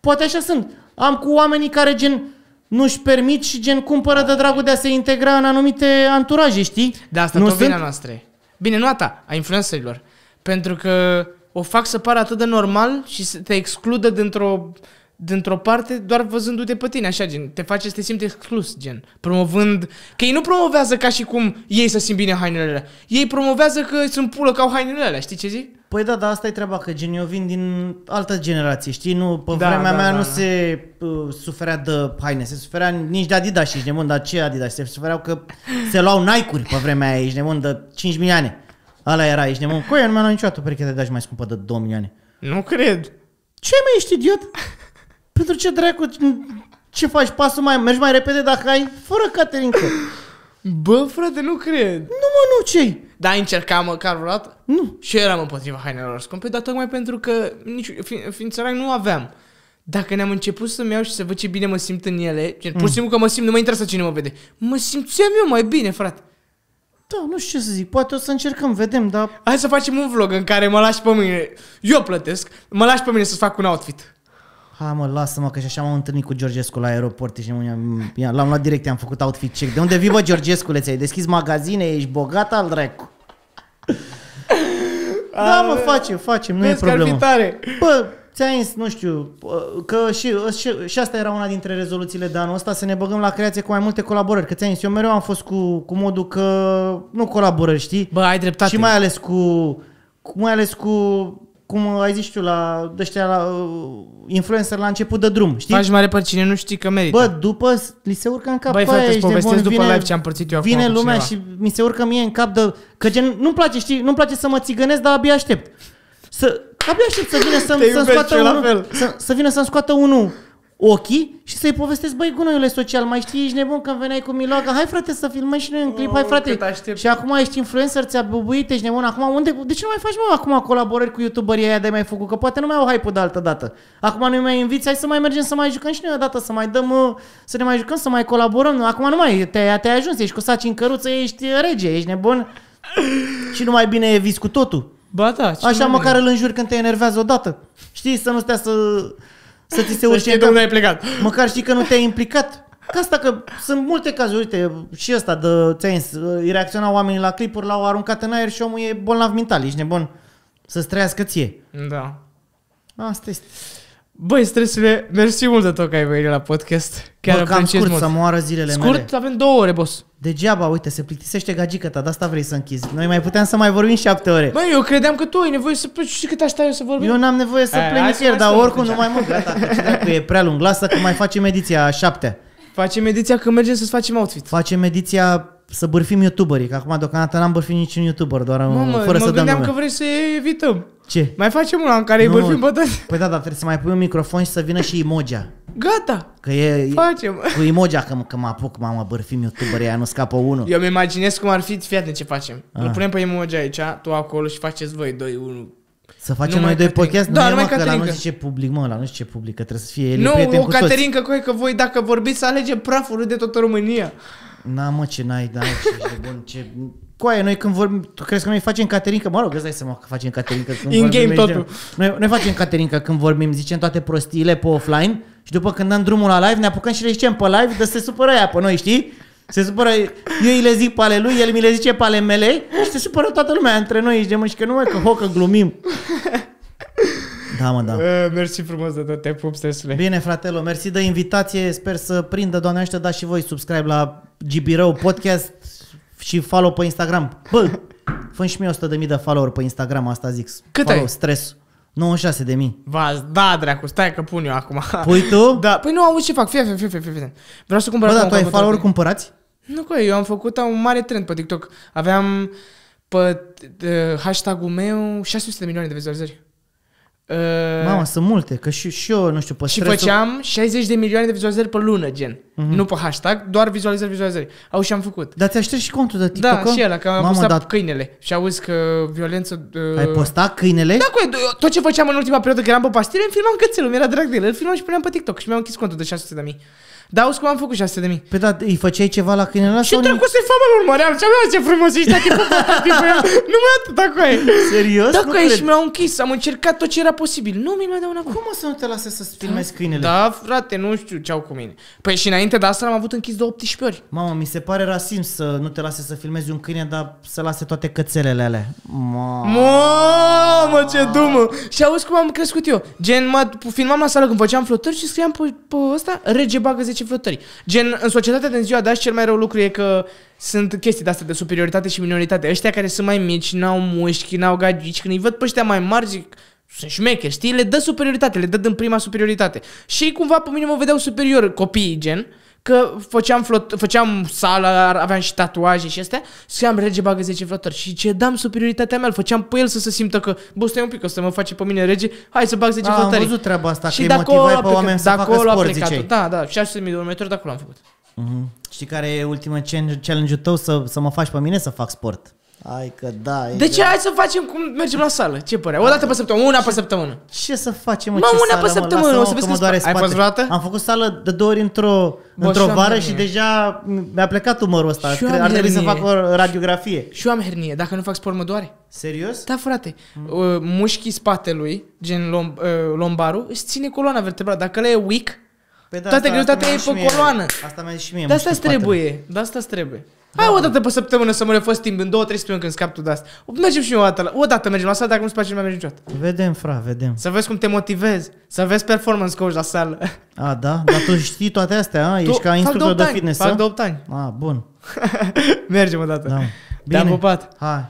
poate așa sunt, am cu oamenii care gen nu-și permit și gen cumpără de dragul de a se integra în anumite anturaje, știi? Da, asta tot vina noastră. Bine, nu a ta, a influencerilor. Pentru că o fac să pară atât de normal și să te excludă dintr-o parte doar văzându-te pe tine, așa, gen, te face să te simți exclus, gen, promovând, că ei nu promovează ca și cum ei să simt bine hainele alea. Ei promovează că sunt pulă ca au hainele alea, știi ce zic? Păi da, dar asta e treaba, că gen, eu vin din altă generație, știi? Nu, pe vremea mea nu se suferea de haine, se suferea nici de Adidas, ești nebun, dar ce Adidas? Se sufereau că se luau Nike-uri pe vremea aia, ești nebun, de 5 milioane. Ala era, ești nebun. Cu ea nu mi-a luat niciodată o pereche de Adidas mai scumpă de 2 milioane. Nu cred. Ce mai ești idiot? Pentru ce dracu, ce faci? Pasul mergi mai repede dacă ai? Fără Caterinca. Bă, frate, nu cred. Nu, ce-i? Da, ai încercat măcar vreodată? Nu. Și eu eram împotriva hainelor scumpe, dar tocmai pentru că fiind țărac nu aveam. dacă ne-am început să-mi iau și să văd ce bine mă simt în ele, gen, pur și simplu că mă simt, nu mă interesează cine mă vede. Mă simțeam eu mai bine, frate. Da, nu știu ce să zic, poate o să încercăm, vedem, dar... Hai să facem un vlog în care mă lași pe mine, eu plătesc, mă lași pe mine să-ți fac un outfit. Hai mă, lasă-mă, că și așa m-am întâlnit cu Georgescu la aeroport și l-am luat direct, i-am făcut outfit check. De unde vii, bă, Georgescule? Ți-ai deschis magazine, ești bogat al dracu. Da, mă, facem, nu e problemă. Bă, ți-ai zis, nu știu, că și asta era una dintre rezoluțiile de anul ăsta, să ne băgăm la creație cu mai multe colaborări. Că ți-ai zis, eu mereu am fost cu modul că nu colaborări, știi? Bă, ai dreptate. Și mai ales cu cum ai zis tu, la influencer la început de drum, știi? Faci mare pe cine nu știi că merită. Bă, după li se urcă în cap. Băi, frate, îți povestesc după live ce am părțit eu acum vine cu lumea cineva. și mi se urcă mie în cap de... Că gen, nu-mi place, știi? Nu-mi place să mă țigănesc, dar abia aștept. Abia aștept să vină să-mi scoată unul... Să vină să-mi scoată unul ochii și să-i povestesc, băi, gunoiule social, mai știi, ești nebun când veneai cu Miloaga, hai frate să filmăm și noi în clip, hai frate. Și acum ești influencer, ți-a bubuit, ești nebun, acum de ce nu mai faci, mă, acum colaborări cu youtuberii aia de mai făcut, că poate nu mai au hype-ul de altă dată. Acum nu mai inviți, hai să mai mergem să mai jucăm și noi odată, să mai dăm, să ne mai jucăm, să mai colaborăm. Acum nu mai, te-ai ajuns, ești cu saci în căruță, ești rege, ești nebun. Și nu mai bine e vis cu totul. Ba da, așa măcar îl înjuri când te enervează odată. Știi, să nu stea să ți se urce. Să ai plecat. Măcar știi că nu te-ai implicat. Că asta, că sunt multe cazuri, uite, și ăsta îi reacționa oamenii la clipuri, l-au aruncat în aer și omul e bolnav mental, ești nebun să-ți trăiască ție. Da. Asta este. Băi, stresule, mersi mult de tot că ai venit la podcast. Chiar apreciez mult. Să moară zilele mele. Scurt, avem 2 ore, boss. Degeaba, uite, se plictisește gagica ta, de asta vrei să închizi. Noi mai puteam să mai vorbim 7 ore. Băi, eu credeam că tu ai nevoie să pleci și cât aș sta eu să vorbim. Eu n-am nevoie să plec nicăieri, dar oricum nu mai mult. Gata, că e prea lung. Lasă că mai facem ediția 7. Facem ediția când mergem să-ți facem outfit. Facem ediția să bârfim youtuberii, că acum deocamdată n-am bârfit niciun youtuber, doar fără să dăm gândeam că vrei să evităm. Ce? Mai facem una în care îi bârfim pe toți. Păi da, dar trebuie să mai pui un microfon și să vină și Imogea. Gata. Că e facem. Cu Imogea că mă apuc, mă bârfim youtuberii aia, nu scapă unul. Eu mi imaginez cum ar fi, fii atent ce facem. Îl punem pe Imogea aici, tu acolo și faceți voi 2, 1. Să facem noi 2 podcast? Da, nu, că ăla nu zice public, mă, ăla nu zice public, că trebuie să fie el prieten cu toți. Nu, Caterinca, că voi dacă vorbiți să alegem praful de toată România. Na, mă, ce n-ai, da, ce bun, ce... Coaie, noi când vorbim, tu crezi că noi facem Caterinca? Mă rog, îți dai seama că facem Caterinca când vorbim. In-game totul. Noi facem Caterinca când vorbim, zicem toate prostiile pe offline și după când dăm drumul la live, ne apucăm și le zicem pe live, de se supără ea pe noi, știi? Se supără, eu îi le zic pe ale lui, el mi le zice pe ale mele și se supără toată lumea între noi, ești de mă, și că nu mai că glumim. Da, mă, da. Mersi frumos de tot, te pup, stresule. Bine, fratelo, mersi de invitație, sper să prindă, Doamne ajută, dați și voi subscribe la GBRO Podcast și follow pe Instagram. Bă, fă și mie 100.000 de follower pe Instagram, asta zic. Cât follow, ai? Stres. 96.000. Da, dracu, stai că pun eu acum. Pui tu? Da, păi nu auzi ce fac, fie. Vreau să cumpăr. Bă, dar tu ai follower cumpărați? Nu, că eu am făcut un mare trend pe TikTok. Aveam pe hashtag-ul meu 600 de milioane de vizualizări. Mamă, sunt multe, că și eu, nu știu, pe și făceam 60 de milioane de vizualizări pe lună, gen. Nu pe hashtag, doar vizualizări. Au și am făcut. Dar ți-a șters și contul de TikTok? Da, și ăla, că am postat câinele. Și auzi că violență... Ai postat câinele? Da, tot ce făceam în ultima perioadă, că eram pe pastile, îmi filmam cățelul, mi-era drag de el. Îl filmam și puneam pe TikTok și mi-am închis contul de 600.000. Da, auzi cum am făcut 600.000. Păi da, îi făceai ceva la câinele ăla? Și trecut să-i famă îl urmăream. Ce frumos ești, dacă numai atât, acolo. Serios? Da, și mi-au închis. Am încercat tot ce era posibil. Nu mi-l mai dau înapoi. Cum o să nu te lase să-ți filmezi câinele? Da, frate, nu știu ce au cu mine. Păi și înainte de asta l-am avut închis de 18 ori. Mamă, mi se pare rasism să nu te lase să filmezi un câine, dar să lase toate cățelele alea. Mamă, ce dumă! Și auzi cum am crescut eu. Gen, mă filmam la sală când făceam flotări și scriam pe ăsta, rege bagă 10 flotări. Gen, în societatea din ziua de azi cel mai rău lucru e că sunt chestii de-astea de superioritate și minoritate. Ăștia care sunt mai mici, n-au mușchi, n-au gagici, când îi văd pe ăștia mai mari, zic, sunt șmecheri, știi? Le dă superioritate, le dă din prima superioritate. Și cumva pe mine mă vedeau superior copiii, gen, că făceam sală, aveam și tatuaje și astea, scriam rege bagă 10 flotări și ce dam superioritatea mea, îl făceam pe el să se simtă că, bă, stai un pic, ăsta mă face pe mine rege, hai să bag 10 flotări. Am văzut treaba asta, și că îi motivai pe oameni să facă sport, ziceai. Da, 600.000 de următori, de acolo am făcut. Știi care e ultimul challenge-ul tău? Să mă faci pe mine să fac sport. Hai că da. De ce? Hai să facem cum mergem la sală. Ce părere? O dată pe săptămână, una pe săptămână. Ce să facem, mă? Mă, ce una pe sală, săptămână, Lasă-mă, o să vezi că mă că doare ai fost spatele. vreodată? Am făcut sală de 2 ori într-o și eu am vară și hernie. deja mi-a plecat umărul ăsta. Și eu am Ar trebui să hernie. fac o radiografie. Și eu am hernie, dacă nu fac sport mă doare. Serios? Da, frate. Mușchii spatelui, gen lombarul, își ține coloana vertebrală. Dacă ăla e weak, Păi da, toată asta greutatea mi-a e zis și pe mie. coloană. Asta mi-a zis și mie. De asta mușchiul spatele. trebuie. De asta trebuie. Hai o dată pe săptămână să mă refăs timp, în 2-3 săptămâni când scap tu de asta. Mergem și eu o dată mergem la sală, dacă nu-ți place, nu mai mergem niciodată. Vedem, fra, vedem. Să vezi cum te motivezi, să vezi performance coach la sală. A, da? Dar tu știi toate astea, a? Ești ca Fac instructor de 8 de ani, fitness, fac a? de 8 ani. A, bun. Mergem o dată. Da. Te-am pupat. Hai.